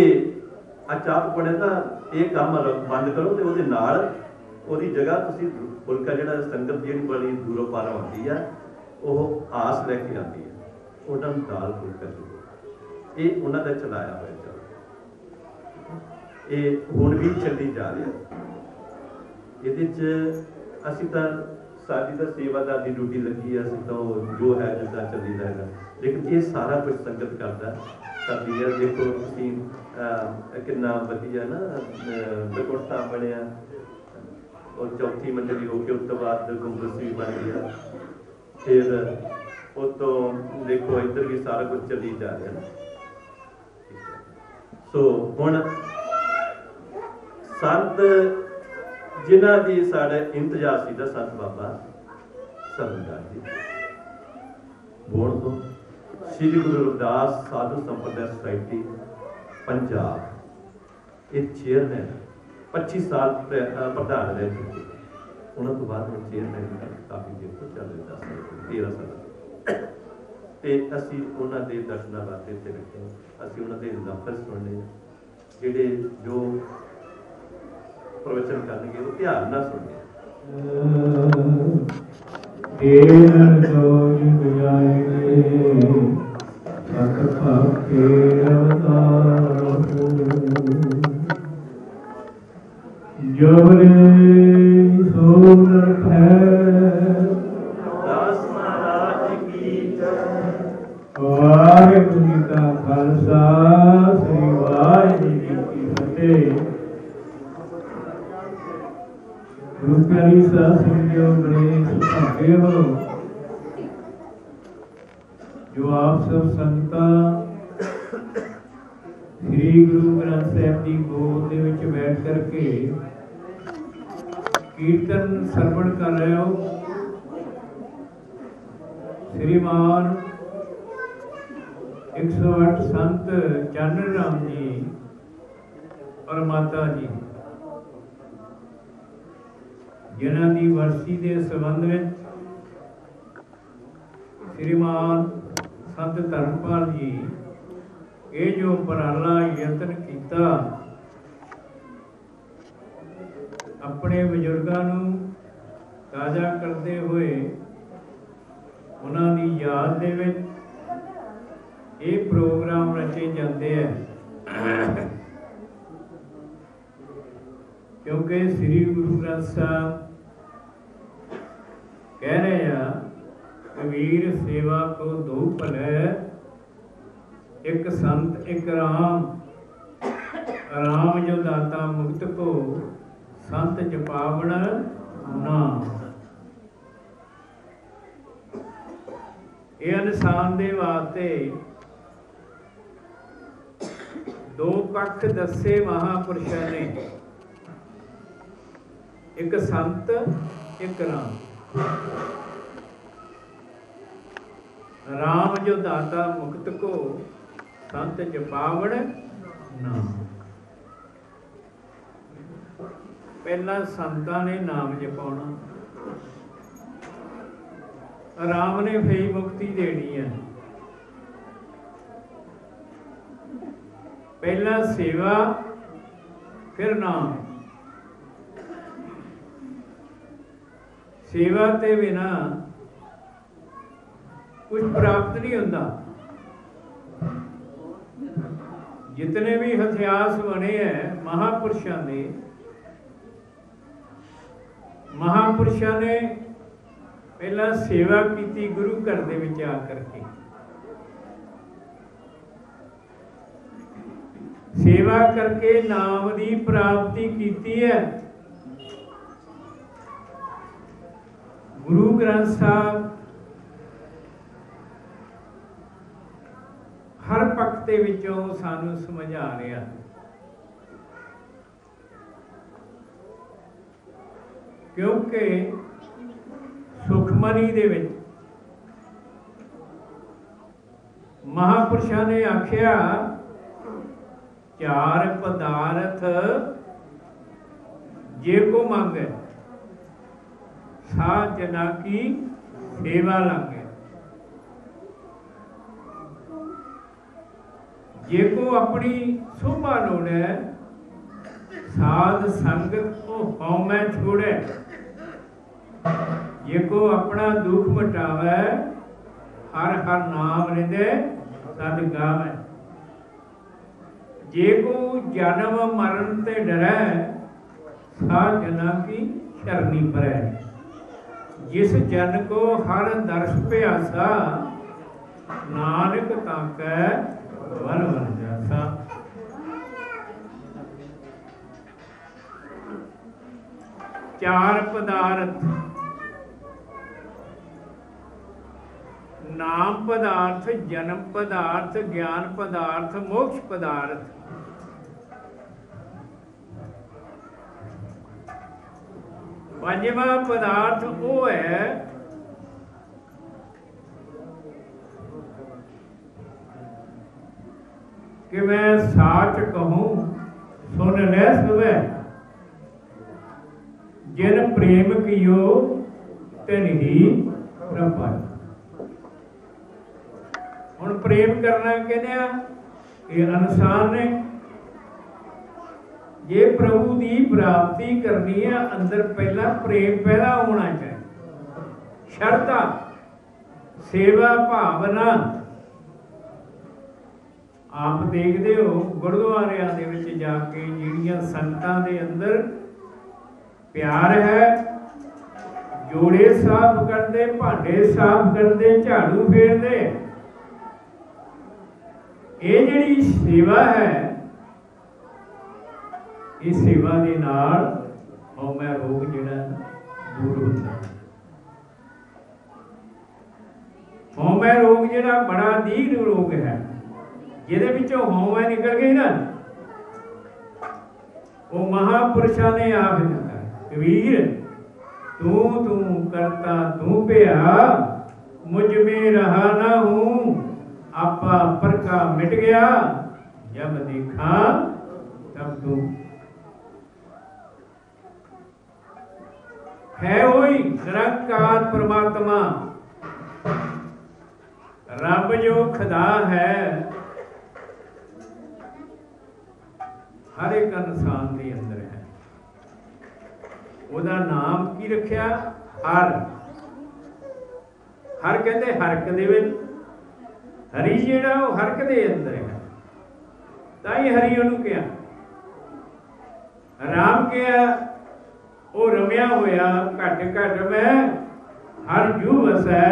ਚਾਪ ਪੜੇ ਤਾਂ ਇਹ ਕੰਮ ਬੰਦ ਕਰੋ ਤੇ ਉਹਦੇ ਨਾਲ ਉਹਦੀ ਜਗ੍ਹਾ ਤੁਸੀਂ ਫੁਲਕਾ ਜਿਹੜਾ ਸੰਗਤ ਜਿਹੜੀ ਬੜੀ ਦੂਰੋਂ ਪਾਰੋਂ ਆਉਂਦੀ ਆ ਉਹ ਆਸ ਲੈ ਕੇ ਆਉਂਦੀ ਹੈ, ਉਹਨਾਂ ਨੂੰ ਦਾਲ ਫੁਲਕਾ ਦਿਓ। ਇਹ ਉਹਨਾਂ ਦਾ ਚਲਾਇਆ ਹੋਇਆ ਚੱਲ, ਇਹ ਹੁਣ ਵੀ ਚੱਲੀ ਜਾ ਰਿਹਾ। ਇਹਦੇ 'ਚ ਅਸੀਂ ਤਾਂ ਸਾਡੀ ਤਾਂ ਸੇਵਾਦਾਰ ਦੀ ਡਿਊਟੀ ਲੱਗੀ ਹੈ, ਅਸੀਂ ਤਾਂ ਜੋ ਹੈ ਜਿੱਦਾਂ ਚੱਲੀ ਜਾਏਗਾ, ਲੇਕਿਨ ਇਹ ਸਾਰਾ ਕੁਝ ਸੰਗਤ ਕਰਦੀ ਹੈ। ਦੇਖੋ ਤੁਸੀਂ ਕਿੰਨਾ ਵਧੀਆ ਨਾ ਬਕੁਰਤਾ ਬਣਿਆ, ਔਰ ਚੌਥੀ ਮੰਜ਼ਲੀ ਹੋ ਕੇ ਉਸ ਤੋਂ ਬਾਅਦ ਗੁੰਬਦ ਵੀ ਬਣ ਗਿਆ, ਫਿਰ ਉਹ ਤੋਂ ਦੇਖੋ ਇੱਧਰ ਵੀ ਸਾਰਾ ਕੁਝ ਚੱਲੀ ਜਾ ਰਿਹਾ ਨਾ। ਸੋ ਹੁਣ ਸੰਤ ਜਿਨ੍ਹਾਂ ਦੀ ਸਾਡੇ ਇੰਤਜ਼ਾਰ ਸੀ ਦਾ ਸੰਤ ਬਾਬਾ ਸਰਵਦਾਰ ਜੀ ਬੋਲ ਤੋਂ ਸ੍ਰੀ ਗੁਰੂ ਰਵਿਦਾਸ ਸਾਧੂ ਸੰਪਰਦਾ ਸੁਸਾਇਟੀ ਪੰਜਾਬ, ਇਹ ਚੇਅਰਮੈਨ 25 ਸਾਲ ਪ੍ਰਧਾਨ ਰਹਿ ਚੁੱਕੇ। ਉਹਨਾਂ ਤੋਂ ਬਾਅਦ ਹੁਣ ਚੇਅਰਮੈਨ ਕਾਫੀ ਦੇਰ ਤੋਂ ਚੱਲ ਰਿਹਾ, 13 ਸਾਲ। ਤੇ ਅਸੀਂ ਉਹਨਾਂ ਦੇ ਦਰਸ਼ਨਾਂ ਵਾਸਤੇ ਇੱਥੇ ਬੈਠੇ ਹਾਂ। ਅਸੀਂ ਉਹਨਾਂ ਦੇ ਲਫ਼ਜ਼ ਸੁਣਨੇ, ਜਿਹੜੇ ਜੋ ਪ੍ਰਵਚਨ ਕਰਨਗੇ ਉਹ ਧਿਆਨ ਨਾਲ ਸੁਣਨੇ। ਦਾਸ ਮਹਾਰਾਜ ਕੀ ਜੈ। ਵਾਹਿਗੁਰੂ ਜੀ ਕਾ ਖਾਲਸਾ, ਸ੍ਰੀ ਵਾਹਿਗੁਰੂ ਜੀ ਕੀ ਫਤਿਹ। ਗੁਰੂ ਪਿਆਰੀ ਸਾਧ ਸੰਗਤ ਬੜੇ ਸੁਭਾਗੇ ਹੋ ਜੋ ਆਪ ਸਭ ਸੰਗਤਾਂ ਸ੍ਰੀ ਗੁਰੂ ਗ੍ਰੰਥ ਸਾਹਿਬ ਦੀ ਗੋਦ ਦੇ ਵਿੱਚ ਬੈਠ ਕਰਕੇ ਕੀਰਤਨ ਸਰਵਣ ਕਰ ਰਹੇ ਹੋ। श्रीमान 108 संत चानन राम जी और माता जी जिन्हां दी वरसी के संबंध में श्रीमान संत धर्मपाल जी ये जो उपराला यतन किया अपने बजुर्गों नूं ताज़ा करते हुए उन्हां दी याद दे विच ये प्रोग्राम रचे जाते हैं, क्योंकि श्री गुरु ग्रंथ साहब कह रहे हैं कबीर सेवा को दो भले, एक संत एक राम, राम जो दाता मुक्त को संत जपावण नाम। ये इंसान दे वास्ते दो पक्ष दसे महापुरुषों ने, एक संत एक राम। राम जो दाता मुक्त को संत जपावण नाम। पहला संतां ने नाम जपाउणा, राम ने फिर मुक्ति देनी है। पहला सेवा फिर नाम। सेवा ते बिना कुछ प्राप्त नहीं होता। जितने भी इतिहास बने हैं महापुरुषों ने, महापुरुषों ने पहला सेवा की गुरु घर दे विच आकर के। सेवा करके नाम की प्राप्ति की है। गुरु ग्रंथ साहब हर पक्ष के विचों सानू समझा रहा, क्योंकि सुखमनी दे विच महापुरुषों ने आख्या चार पदार्थ जे को मांगे साध जना की सेवा लागे। जे को अपनी शोभा लोड़े साध संगत को हौमै छोड़े। जे को अपना दुख मिटावे हर हर नाम रिंदे सद गावे। जे को जन्म मरण ते डरै साध जना की शरणी परै। जिस जन को हर दर्श प्यासा नानक ताकै वन वन जासा। चार पदार्थ नाम पदार्थ, जन्म पदार्थ, ज्ञान पदार्थ, मोक्ष पदार्थ। पंजवा पदार्थ वो है कि मैं साच कहूं सुन ले सुबह। जिन प्रेम कियो तिन ही प्रपा। हुण प्रेम करना कहने ये इंसान ने जे प्रभु की प्राप्ति करनी है अंदर पहला प्रेम पैदा होना चाहिए। श्रद्धा सेवा भावना आप देखते हो गुरुद्वारियां दे विच जाके जिहड़ियां संगतां दे अंदर प्यार है, जोड़े साफ करते, भांडे साफ करते, झाड़ू फेरते, ये जिहड़ी सेवा है इस सेवा के नाल हौमै रोग जिहड़ा दूर होता। हौमै रोग जिहड़ा बड़ा दीन रोग है, जिहदे विचों हौमै निकल गई ना, वो महापुरुषां ने आख दिता कबीर तू तू करता तू पिया मुझ में रहा ना हूं। आपा पर का मिट गया जब देखा तब तू है वही निरंकार परमात्मा। रब जो खुदा है हर एक इंसान के अंदर है। ਉਹਦਾ नाम की रखिया हर। हर कहते हरक दे विच, हरी जिहड़ा वो हरक दे अंदर है, ताई हरी ਉਹਨੂੰ किया। राम किया वो रमिया होया घट घट में हर जू वसै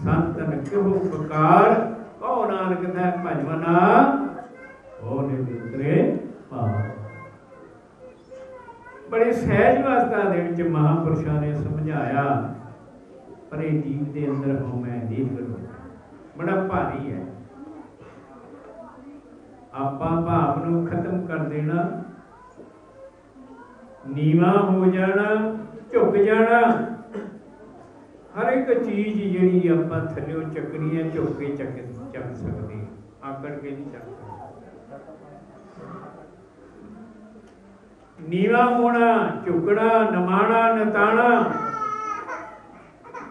संतन क्यों पुकार। कहो नानक दै भजमना हो नित्रे भाव। बड़े सहज अवस्था दे विच महापुरुषां ने समझाया पर ये जीव के अंदर हौमै नहीं करो बड़ा भारी है। आपां भाव नूं खत्म कर देना, नीवा हो जाना, झुक जाना। हर एक चीज जिहड़ी आपां थल्लों चकनी है झुक के चक सकते, आकड़ के नहीं चक सकते। नीवा होना, झुकना, नमाना, नताना।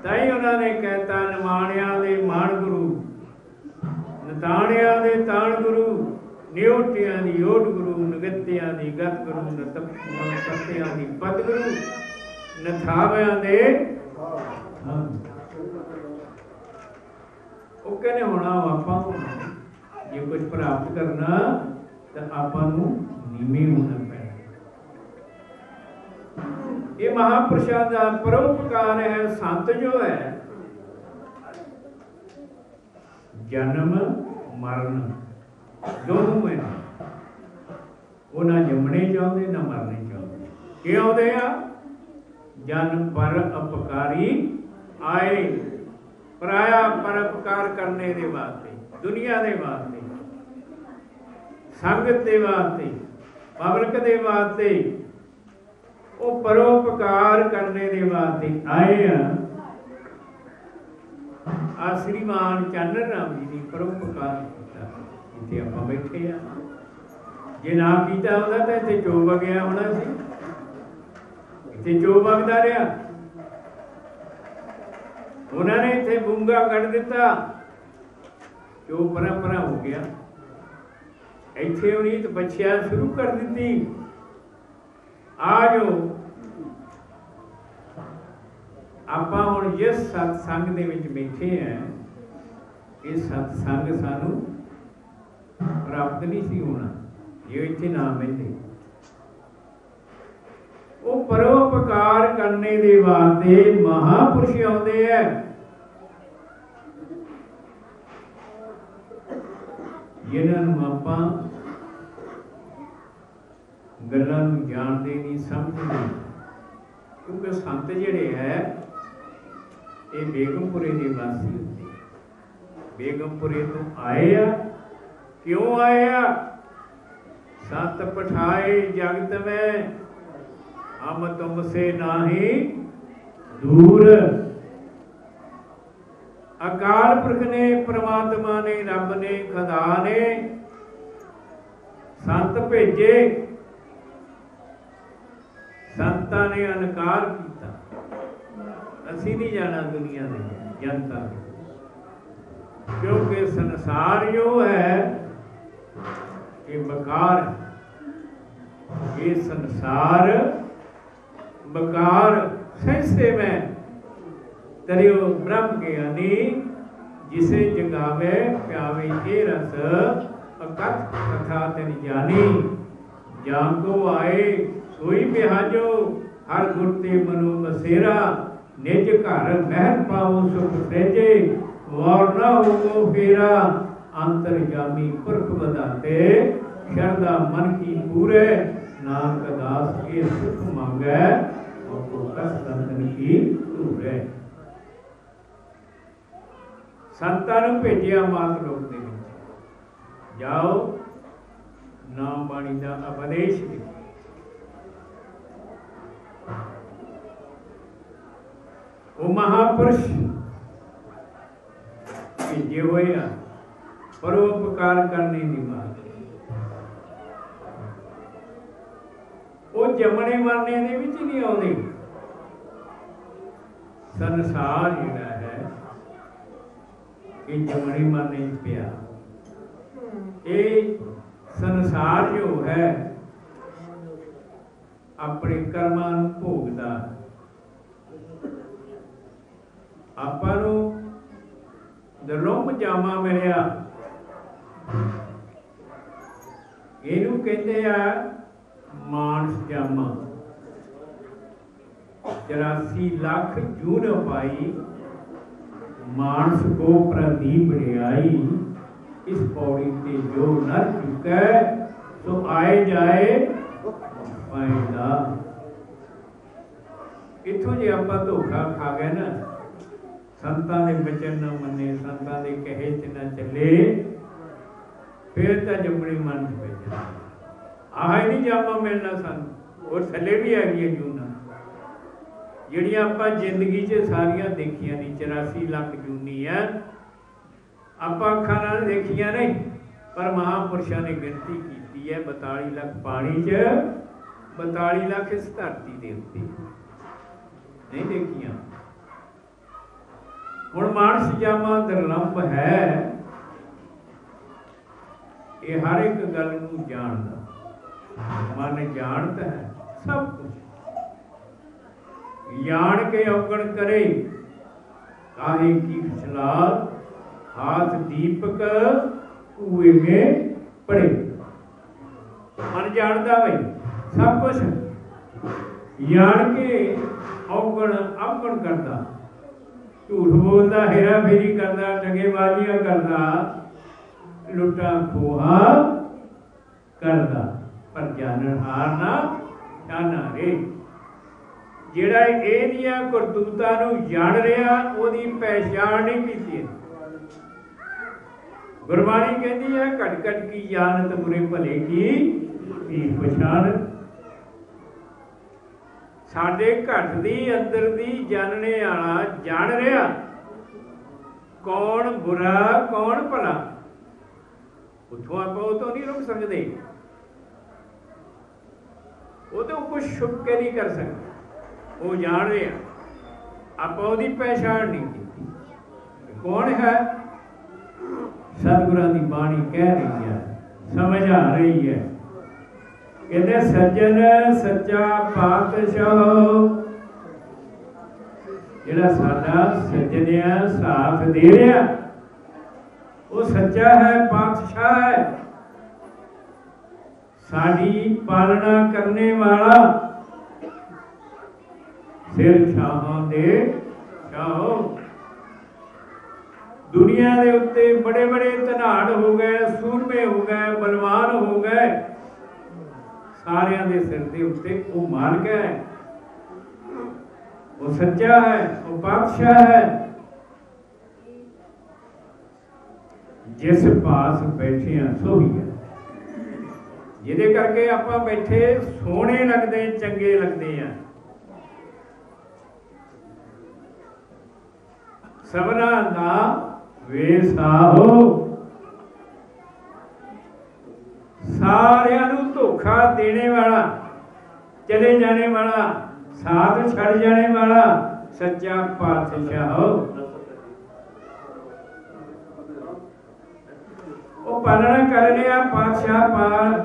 ताई उन्होंने कहता नमाणिया दे मान गुरु, नताणिया दे ताण गुरु, नियोटिया दी ओट गुरु, नगत्तिया दी गत गुरु, नतत्तिया दी पद गुरु, नथाविया दे वो कहने होना आपां जे कुछ प्राप्त करना तो आपां नूं नीवे होना पैना। ये महापुरुषों का परोपकार है। संत जो है जन्म मरण दोनों में वो ना जमने चाहते ना मरने चाहते। क्यों आते हैं? जन पर अपकारी आए, पराया पर अपकार करने के वास्ते, दुनिया के वास्ते, संगत के वास्ते, पब्लिक के वास्ते, वो परोपकार करने के वास्ते आए हैं। आ श्रीमान चानन राम जी ने परोपकार किया, इतने आप बैठे हैं। जे ना किया होता तो इतने चोग गया होना सी। इत्थे चो वगदा रहा, उन्होंने इत्थे बूंगा कट दिता, चो परा परा हो गया। इत्थे उन्हीं तो बछिया शुरू कर दी। आ जो आपां हुण जिस सत्संग दे विच बैठे हैं, ये सत्संग सानू प्राप्त नहीं सी होना जे इत्थे ना बैठे। वो परोपकार करने दे वास्ते महापुरुष आउंदे है। जिन्हां नूं आपां गल्लां नूं जाणदे नहीं, समझदे, क्योंकि संत जिहड़े है ये बेगमपुरे के वासी होते, बेगमपुरे तो आए आ। क्यों आए आ? सत पठाए जगत में हम तुमसे नाही दूर। अकाल पुरख ने, परमात्मा ने, रब ने, खुदा ने संत भेजे, संतां ने अनकार किया। असी नहीं जाना दुनिया में जनता, क्योंकि संसार जो है ये बकार, ये संसार बकार। सहसे में तरियो ब्रह्म ज्ञानी, जिसे जगावे प्यावे ये रस, अकथ कथा तिन जानी। जाको आए सोई बिहाजो, हर गुरते मनो बसेरा। निज घर महर पाओ सुख सहेजे, वार न हो फेरा। अंतरजामी पुरख बधाते, शरदा मन की पूरे। नानक दास के सुख मांगे, संतन की धूरे। संतां नूं भेजिया मात लोक दे विच, जाओ नाम बाणी दा उपदेश दिओ। वो महापुरुष भेजे हुए आ परोपकार करने की बात। वो जमने मरने के विच नहीं आउंदे। संसार जिहड़ा है ये जमने मरने पिया। ये संसार जो है अपने कर्मां नूं भोगदा। आपां नूं दलोम जामा मिलिया, इहनूं कहंदे आ मानस जामा। 84 लाख जून पाई, मानस को प्रदीप बढ़ियाई। इस पौड़ी ते जो नर चुकै, सो आए जाए पाएगा। इत्थों जे आपां धोखा खा गए ना, संतां दे वचन न मन्ने, संतां दे कहे च न चले, फिर तां जमणी मन च पै जाना। आह नहीं जामा मिलना सानूं। और थल्ले भी हैगी जूना जिहड़ियां आपां जिंदगी च सारियां देखियां नहीं। 84 लाख जूनी है, आपां अखां नाल देखियां नहीं, पर महापुरुषां ने गिनती कीती है 42 लाख पानी च, 42 लाख इस धरती दे उत्ते नहीं देखियां। हुण मानस जामा दुर्लभ है, ये हर एक गल नूं जानदा। मन जानता है सब कुछ, जान के अवगण करे। काहे की सलाह हाथ दीपक कुएं में पड़े। मन जानता भाई सब कुछ, जान के अवगण अवगण करता। झूठ बोलता, हेरा फेरी करता, ठगेबाजियां करता, लुटा खोहा करता, पर जानन हार ना जाना रे। जिहड़ा इहदियां करतूतां नूं जाण रिहा, ओहदी पहचान नहीं कीती। गुरबाणी कहती है घट घट की जानत, बुरे भले की पछाण। साडे घट दी अंदर दी जानने वाला जान रिहा कौन बुरा कौन भला। उथों आप तो नहीं रुक सकते, वो तो कुछ छुप के नहीं कर सकते। वो जान रहे हैं, आप उसकी पहचान नहीं की। कौन है? सतगुरां दी बाणी कह रही है, समझ आ रही है। कहते सज्जन सच्चा पातशाह, जिहड़ा साडा सज्जनिया साथ दे रहा वो सच्चा है, पातशाह है, साडी पालना करने वाला, सिर शाहां दे शाहो। दुनिया के उत्ते बड़े बड़े धनाड़ हो गए, सूरमे हो गए, बलवान हो गए, सारिया के सिर के उत्ते वो मालिक है, वो सच्चा है, वो पातशाह है। जिस पास बैठे हैं सो ही है, जिहदे करके आपां बैठे सोहणे लगदे, चंगे लगदे हैं। सबना दा वेसाहो, सारियां नूं धोखा देने वाला, चले जाने वाला, साथ छड़ जाने वाला सच्चा पातशाह हो। वो पालना कर लिया, पातशाह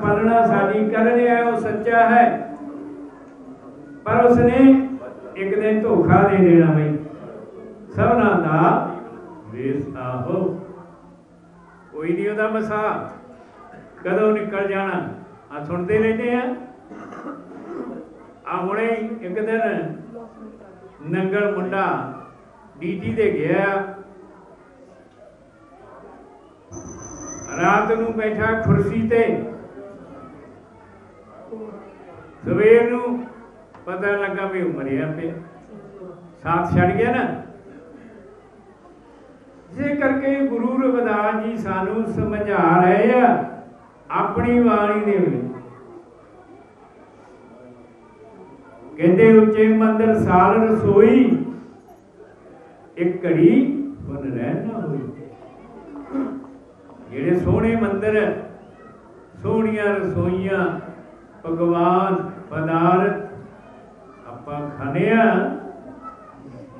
पालना साडी कर लिया, वो सच्चा है, पर उसने एक दिन धोखा दे देना भाई। सबना दा वेसा हो, कोई नहीं उहदा मसा कदों निकल जाना। आ सुनते रहते हैं, आ हुणे एक दिन नंगल मुंडा ड्यूटी ते गया, रात नूं बैठा कुर्सी ते, सवेर नूं पता लगा भी मरिया पे, साथ छड़ गया ना। इसे करके गुरु रविदास जी सानू समझा रहे हैं अपनी वाणी दे विच, कहते उच्चे मंदिर साल रसोई, एक घड़ी फुन रह ना होई। जेड़े सोहने मंदिर, सोहणियां रसोईयां, भगवान पदार्थ आपां खाने आ,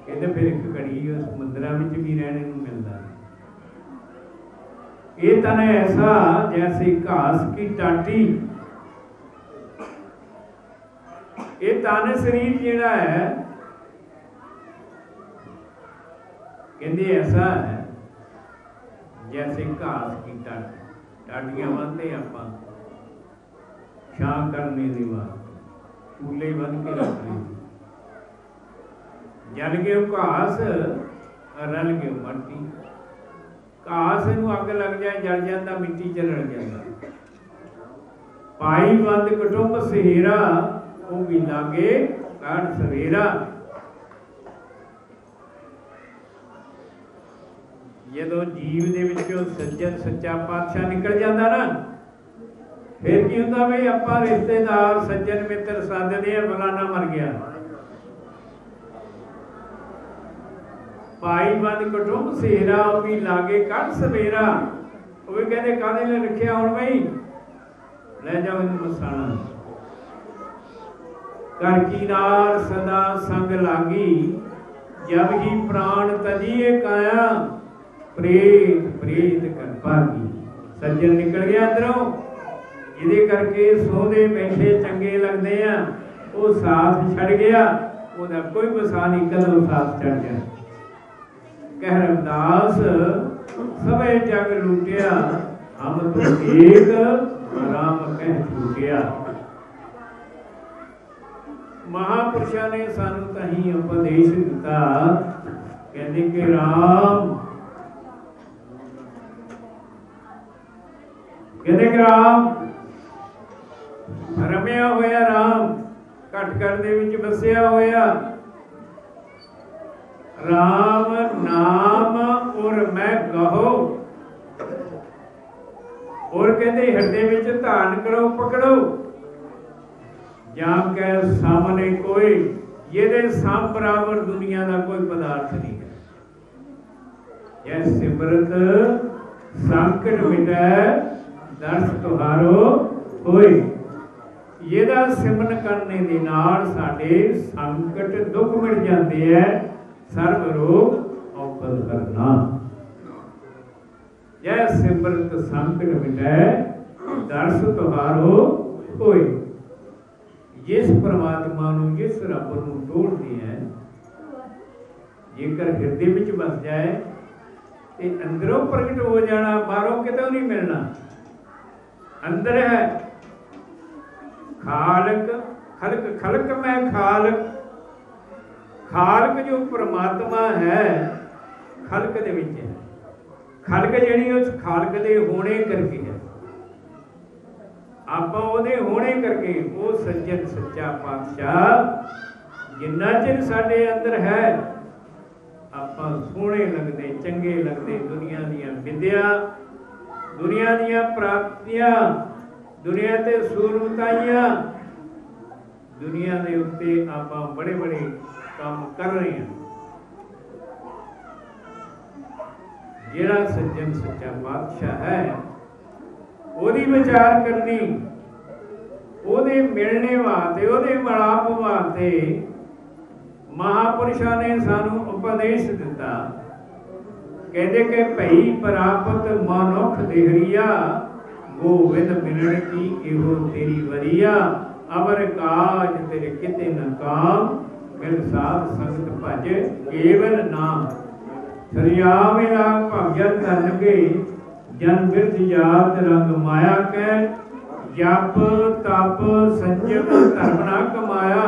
कहते फिर एक घड़ी उस मंदिर में भी रहने को मिलता है। ये तन ऐसा जैसे घास की टाटी, ये तन शरीर जिहड़ा है कहते ऐसा है जैसे घास की टाटी। टाटियां बनते आपां छां करने की बात, कूले बन के रख ली, जल गए घास, रल गए मट्टी। घास नूं अग लग जाए जल जाता, मिट्टी च रल जाता। पाई बंद कुटुंब सहेरा, वो भी लागे काढ़ सवेरा। जदों जीव दे विचों सज्जन सच्चा पातशाह निकल जाता ना, फिर की हुंदा भी आपां रिश्तेदार सज्जन मित्र साधदे आ, फलाना मर गया। पाई बंद कुटुंब सहेरा, वो भी लागे कड़ सवेरा। वो भी कहते काहदे लई रखिया हुण बई, लै जाओ इनू मसाणा। कर कीनार सदा संग लागी, जब ही प्राण तजिए काया, प्रेत प्रेत कर भागी। सज्जन निकल गया अंदरों, जिहदे करके सोहदे बैठे चंगे लगदे आ, वो साथ छड़ गया, ओहदा कोई वसा नहीं, कदों साथ छड़ गया। कह रविदास सबे जग लूटिया, हम तो एक राम कह छूटिया। महापुरुषों ने सानू तही उपदेश दिता, कहते कि राम, कहते कि राम रमिया होया, राम घट घर दे विच बसिया होया, राम नाम और मैं कहो, और कहते हृदय विच धारण करो पकड़ो, जाम के सामने कोई, ये साम बराबर दुनिया का कोई पदार्थ नहीं है। यह सिमरत संकट मिटै, दर्श तुहारो होए। ਇਹਦਾ ਸਿਮਰਨ ਕਰਨੇ ਦੇ ਨਾਲ ਸਾਡੇ ਸੰਕਟ ਦੁੱਖ ਮਿਟ ਜਾਂਦੇ ਹੈ। ਸਰਬ ਰੋਗ ਔਖਦ ਕਰਨਾ, ਜੈ ਸਿਮਰਤ ਸੰਕਟ ਮਿਟੈ ਦਰਸ ਤੁਹਾਰੋ ਹੋਏ। ਜਿਸ ਪ੍ਰਮਾਤਮਾ ਨੂੰ, ਜਿਸ ਰੱਬ ਨੂੰ ਟੋਲਦੇ ਹੈ, ਜੇਕਰ ਹਿਰਦੇ ਵਿੱਚ ਵਸ ਜਾਏ ਤੇ ਅੰਦਰੋਂ ਪ੍ਰਗਟ ਹੋ ਜਾਣਾ, ਬਾਹਰੋਂ ਕਿਤੋਂ ਨਹੀਂ ਮਿਲਣਾ। अंदर है खालक, खलक खलक में खालक, खालक जो परमात्मा है खलक दे विच है। खलक जिहड़ी उस खालक दे होने करके है, आपां ओहदे होने करके वो सज्जन सच्चा पातशाह जिन्ना चिर साडे अंदर है आपां सोहणे लगदे, चंगे लगदे। दुनिया दीयां विद्या, दुनिया दीयां प्राप्तियां, दुनिया ते सूरमताइयां, दुनिया दे उत्ते आपां बड़े बड़े काम कर रहे हैं। जिहड़ा सज्जन सच्चा पातशाह है ओहदी विचार करनी, ओहदे मिलने वास्ते, ओहदे मिलाप वास्ते महापुरुषां ने सानू उपदेश दिता। कहते कि भई प्राप्त मनुख देहरिया, गोविंद मिलन की इहो तेरी वरिया। अवर काज तेरे किते न काम, मिल साध संगत भज केवल नाम। सरिया मेरा भगत धन के, जन बिरध जात रंग माया कै। जप तप संजम धर्म ना कमाया,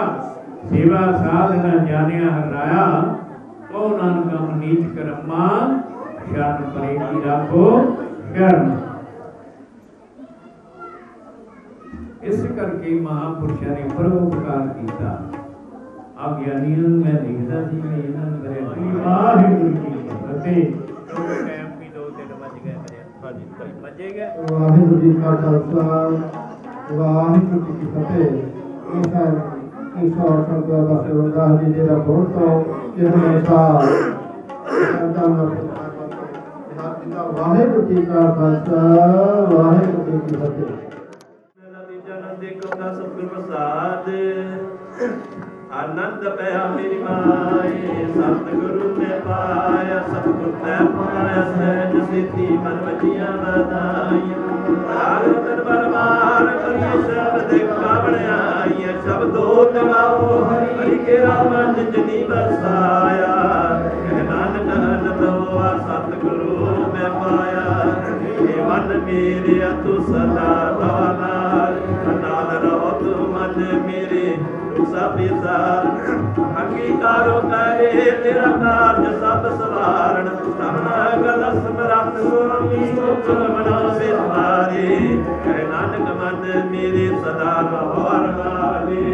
सेवा साध न जानिया हराया। कहो नानक हम नीच कर्मा, शरण परे की राखो शरण। इस करके महापुरुषों ने परोपकार किया। अब ज्ञानियों मैं देखता जी मैं इन्होंने वाहिगुरू जी की फतेह। टाइम भी 2-3 बज गए मेरे। हाँ जी बजे गए। वाहिगुरू जी का खालसा, वाहिगुरू जी की फतेह। ईश्वर संत बाबा रविदास जी जी का बहुत तो जिन्होंने वाहिगुरू जी का खालसा, वाहिगुरू जी की फतेह। देखो ना सतगुर प्रसाद आनंद पया मेरी माए। सतगुरु ने पाया सतगुर ने पाया, सहज सिद्धि मन वजिया बधाइया। राग दरबार मार करिए शब्द कावड़ आई, शब्दो लगाओ हरि के राम जिनी बसाया। नानक अनुभवा सतगुरु में पाया, मन मेरे तू सदा नाल नाल रहो तू मन मेरे सब अंगीकारो करे तेरा कार्य सब सवारण। गल समरथ स्वामी सुख मनो विहारे। नानक मन मेरे सदा रहोर वाले।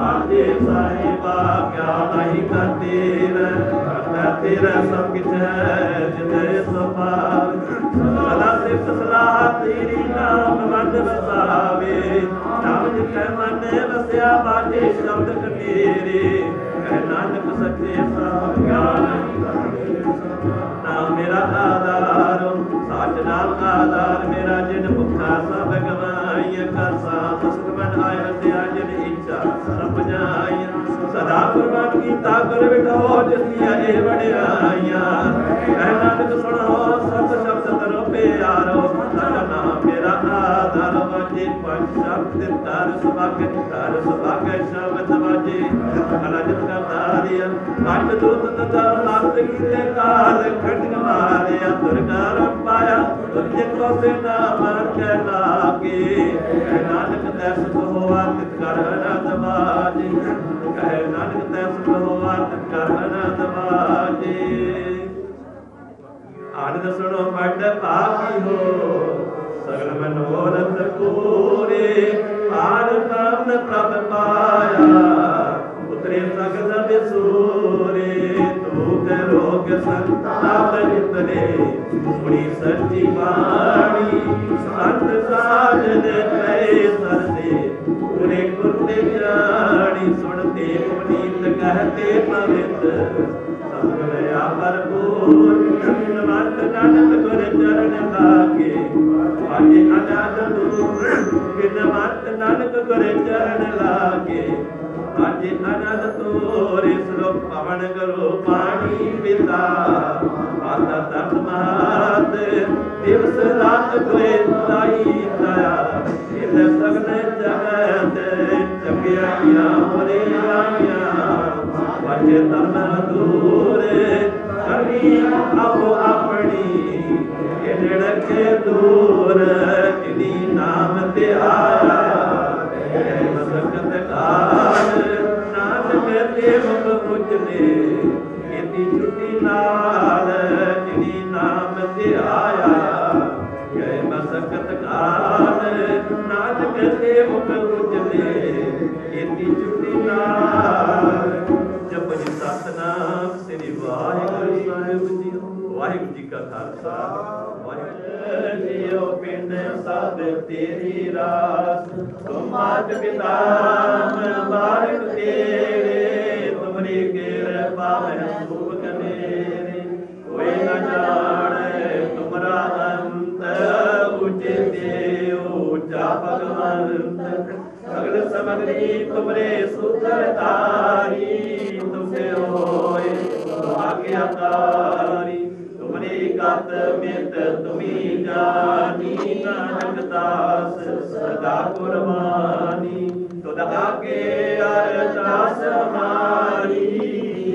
आजे साहिबा क्या नहीं करते तेरा सब किछ है जिते सपार। सदा सिफ्त सलाह तेरी नाम मन बसावे। नाम जिते मन बसिया बाटे शब्द कबीरे। नानक सच्चे साहिब ज्ञान नाम मेरा आधार। साच नाम आधार मेरा जिन भुखा सब गवाई। कर साथ सुख बन आय हत्या जिन इच्छा सब जाय। सदा कुर्बान कीता कर बिठो जिसलिया ए वड्याइया। नानक सुनो सत शब्द करो प्यारो। सतना मेरा आधार वाजे पंच शब्द तार सुभागे शब्द वाजे। अनंत का तारिया काट दूत तथा नाथ कीते काल खंड मारिया। दुर्गा पाया तुझे को से नाम के लागे। नानक तैस होवा तित कर अनंत बाजे। कहे नानक तैस होवा तित कर अनंत बाजे। आनंद सुनो बड़ भागी हो सगल मनोरथ पूरे। आर नाम प्रभ पाया उतरे सगल बिसूरे। दूत रोग संताप जितने सुनी सच्ची वाणी। संत साजन कहे सरसे पूरे कुर्ते जानी। सुनते पुनीत कहते पवित्र सगल भरपूर। नानक गुर चरण लागे आजे अनाद दूर बिन मत नानक गुरे चरण लागे अज अनंद तोरे श्लोक पवन करो पानी पिता माता तट मात दिवस रात कोई ताई ताया इन सगन जगत चंगिया मोरे आया वजे तन दूर करनी आपो अपनी लड़के दूर जिनी नाम ते आया मसकत काल नानक देव मुझने इति छुट्टी नाल जिनी नाम ते आया जय मसकत काल नानक देव मुझने इति छुट्टी नाल जप जी सतनाम श्री वाहिगुरु साहिब जी वाहिगुरु जी का खालसा जियो पिंड सब तेरी रास तुम मात पिता बारिक तेरे तुमरी कृपा में सुख कनेरे कोई न जाने तुमरा अंत ऊंचे देव ऊंचा भगवंत सगल समग्री तुमरे सुतर तारी तुमसे होए आज्ञाकारी गत मित तुम्ही जानी नानक दास सदा कुर्बानी तुद आगे अरदास हमारी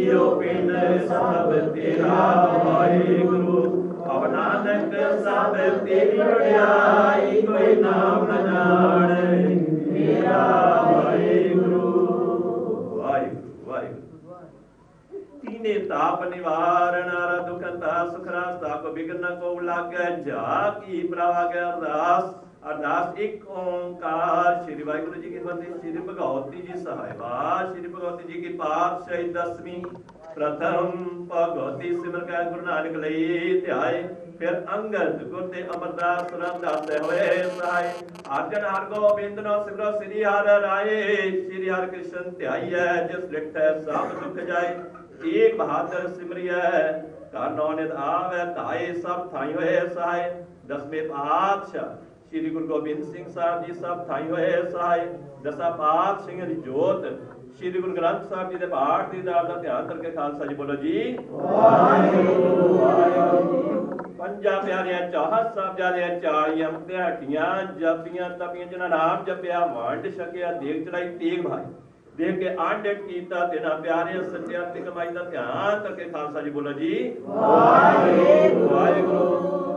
यो पिंड सब तेरा वाहिगुरु अब नानक सब तेरी बड़ाई कोई नाम न जाने मेरा वाहिगुरु वाहिगुरु वाहिगुरु तीने ताप निवारण दुख सुख रास्ता को बिगड़ना को लागे जा की प्रवाग अरदास अरदास एक ओंकार श्री वाहिगुरु जी की फतेह श्री भगवती जी सहायवा श्री भगवती जी की पातशाही 10वीं प्रथम भगवती सिमर का गुरु नानक लई ध्याय फिर अंगद गुर ते अमरदास रामदास होए सहाय आर्जन हर गोबिंद नो सिमरो श्री हर राय श्री हर कृष्ण ध्याय जिस लिखत है सब दुख जाए एक बहादुर सिमरिय कानो नित आवे ताए सब थाई होए सहाय 10वें पातशाह श्री गुरु गोबिंद सिंह साहब जी सब थाई होए सहाय 10वां पातशाह दी जोत श्री गुरु ग्रंथ साहब जी दे पाठ दी दाल दा ध्यान करके खालसा जी बोलो जी वाहिगुरु वाहिगुरु पंजा प्यारियां चाहत साहब जादे 40 दिहाड़ियां जपियां तपियां जिन्हां नाम जपिया वंड छकिया देख चढ़ाई तेग भाई देख के आंडेट कीता तेना प्यारे सच्चे ती कमाई दा ध्यान करके खालसा जी बोलो जी वाहिगुरु वाहिगुरु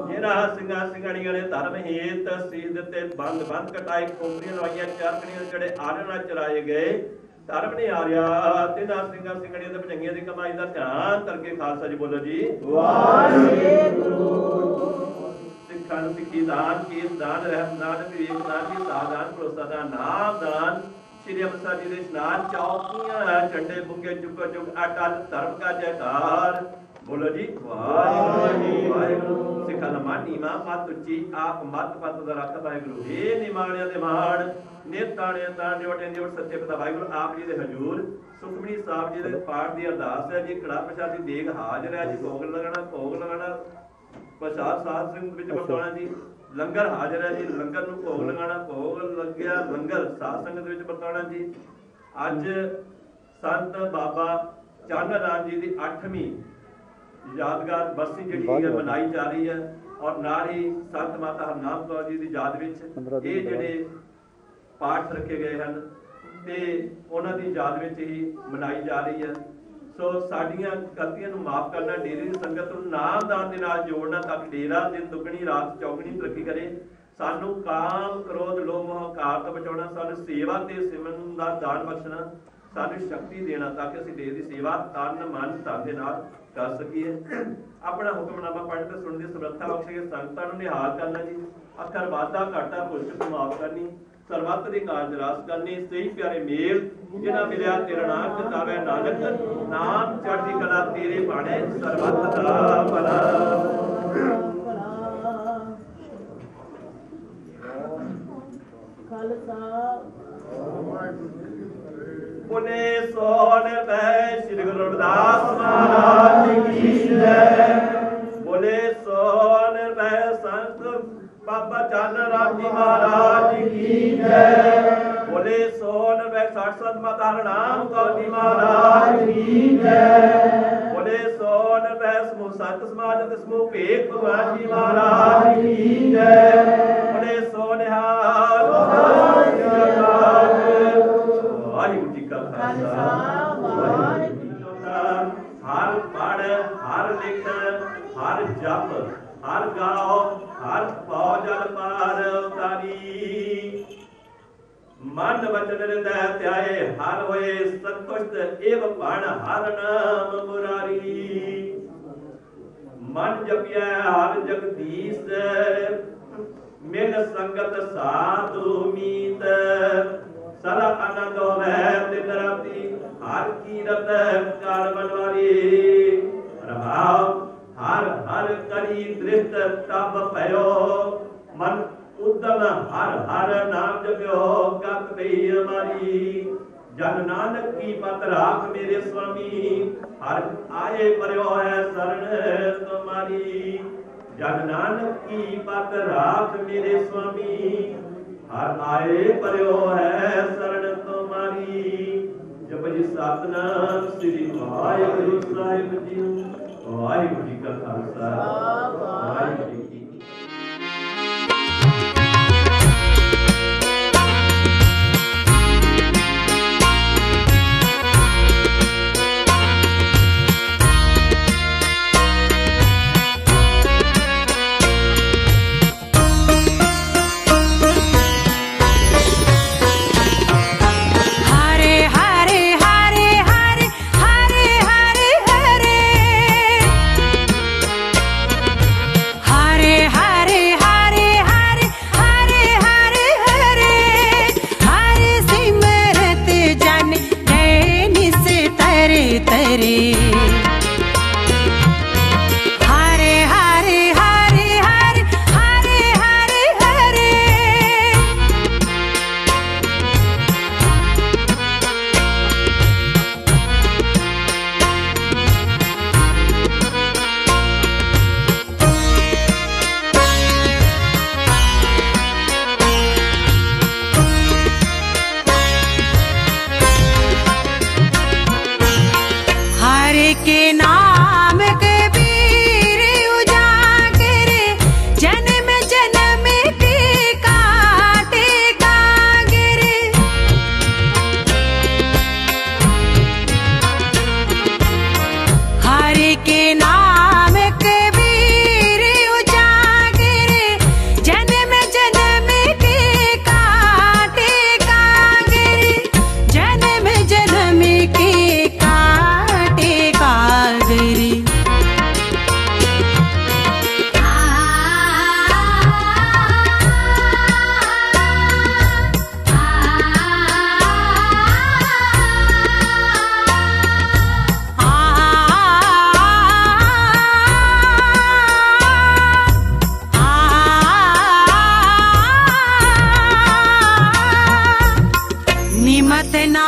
जिन्हां सिंगा सिंगाणियां ने धर्म हेत सीध ते बंद बंद कटाई खोपड़ियां लवाइयां चरखड़ियां जड़े आरना चराए गए धर्म नहीं आ रहा तिन्हां सिंगा सिंगाणियां ते भजंगियां दी कमाई दा ध्यान करके खालसा जी बोलो जी वाहिगुरु सिखां सिखी दान की दान रहत नानक विवेक दान की साधान भरोसा दान नाम दान श्री अमृतसर जी दे स्नान चौकियां झंडे बुके चुको चुक अटल धर्म का जयकार बोलो जी वाहिगुरु वाहिगुरु सिखा दा मन नीवा मत उच्ची आप मत पत दा रख वाहिगुरु हे निमाणिया दे माण नेताणे ताण जोटे जोट सच्चे पिता वाहिगुरु आप जी दे हजूर सुखमनी साहब जी दे पाठ दी अरदास है जी कड़ा प्रसाद दी देग हाजिर है जी भोग लगाना प्रसाद साध सिंह विच बरताना जी लंगर हाजिर है जी लंगर ਨੂੰ ਭੋਗ ਲਗਾਣਾ ਭੋਗ ਲੱਗਿਆ ਲੰਗਰ ਸਾਧ ਸੰਗਤ ਦੇ ਵਿੱਚ ਵਰਤਾਉਣਾ ਜੀ ਅੱਜ ਸੰਤ ਬਾਬਾ ਚੰਨ ਰਾਮ ਜੀ ਦੀ 8ਵੀਂ ਯਾਦਗਾਰ ਬਰਸੀ ਜਿਹੜੀ ਹੈ ਮਨਾਈ ਜਾ ਰਹੀ ਹੈ ਔਰ ਨਾਲ ਹੀ ਸੰਤ ਮਾਤਾ ਹਰਨਾਮ ਕੌਰ ਜੀ ਦੀ ਯਾਦ ਵਿੱਚ ਇਹ ਜਿਹੜੇ ਪਾਠ ਰੱਖੇ ਗਏ ਹਨ ਤੇ ਉਹਨਾਂ ਦੀ ਯਾਦ ਵਿੱਚ ਹੀ ਮਨਾਈ ਜਾ ਰਹੀ ਹੈ ਸੋ ਸਾਡੀਆਂ ਗਲਤੀਆਂ ਨੂੰ ਮਾਫ ਕਰਨਾ ਡੇਰੇ ਦੀ ਸੰਗਤ ਨੂੰ ਨਾਮਦਾਨ ਦੇ ਨਾਲ ਜੋੜਨਾ ਤਾਂ ਕਿ ਡੇਰਾ ਦਿਨ ਦੁੱਗਣੀ ਰਾਤ ਚੌਗਣੀ ਤਰੱਕੀ ਕਰੇ ਸਾਨੂੰ ਕਾਮ ਕ੍ਰੋਧ ਲੋਭ ਮੋਹ ਹੰਕਾਰ ਤੋਂ ਬਚਾਉਣਾ ਸਾਨੂੰ ਸੇਵਾ ਤੇ ਸਿਮਰਨ ਦਾ ਦਾਨ ਬਖਸ਼ਣਾ ਸਾਨੂੰ ਸ਼ਕਤੀ ਦੇਣਾ ਤਾਂ ਕਿ ਅਸੀਂ ਡੇਰੇ ਦੀ ਸੇਵਾ ਤਨ ਮਨ ਧਨ ਦੇ ਨਾਲ ਕਰ ਸਕੀਏ ਆਪਣਾ ਹੁਕਮਨਾਮਾ ਪੜ੍ਹਨ ਤੇ ਸੁਣਨ ਦੀ ਸਮਰੱਥਾ ਬਖਸ਼ੇ ਸੰਗਤਾਂ ਨੂੰ ਨਿਹਾਲ ਕਰਨਾ ਜੀ ਅੱਖਰ ਵਾਧਾ ਘਾਟਾ ਭੁੱਲ ਚੁੱਕ ਮਾਫ ਕਰਨੀ ਸਰਬੱਤ ਦੇ ਕਾਰਜ ਰਾਸ ਕਰਨੀ ਸਹੀ ਪਿਆਰੇ ਮੇਲ ਜਿਨ੍ਹਾਂ ਮਿਲਿਆ ਤੇਰਾ ਨਾਮ ਚਿਤਾਵੇ ਨਾਨਕ ਨਾਮ ਚੜ੍ਹਦੀ ਕਲਾ ਤੇਰੇ ਬਾਣੇ ਸਰਬੱਤ ਦਾ ਭਲਾ ਖਾਲਸਾ पुने सोन भय श्री गुरु रविदास महाराज की जय बोले सोन भय संत बाबा चन्न राम जी जय। बोले सो नरभय समूह संत समाज समूह भेद भगवान जी महाराज की जय। बोले सो निहाल वाहिगुरू जी का खालसा वाहिगुरू जी की फतेह। हर पढ़ हर लिख हर जप हर गाओ हर पाओ जल पार उतारी। मन वचन हृदय त्याए हर होए संतुष्ट एव पण हर नाम मुरारी। मन जपिया हर जगदीश मिल संगत साधु मीत। सदा आनंद होवे दिन राति हर कीरत कर बनवारी। प्रभाव हर हर करी दृष्ट तब भयो मन उद्दम हर हर नाम जप्यो गत पई हमारी। जन नानक की पत राख मेरे स्वामी हर आए पर्यो है शरण तुम्हारी। जन नानक की पत राख मेरे स्वामी हर आए पर्यो है शरण तुम्हारी। जप जी सतनाम श्री वाहिगुरु साहिब जी। वाहिगुरू जी का खालसा वाहिगुरू जी की। के नाम कबीर उजागर जन्म जन्म के काटे कागर। हरि के नाम कबीर उजागर जन्म जन्म के काटे कागर। जन्म जन्म के काटे कागरी। निमत ना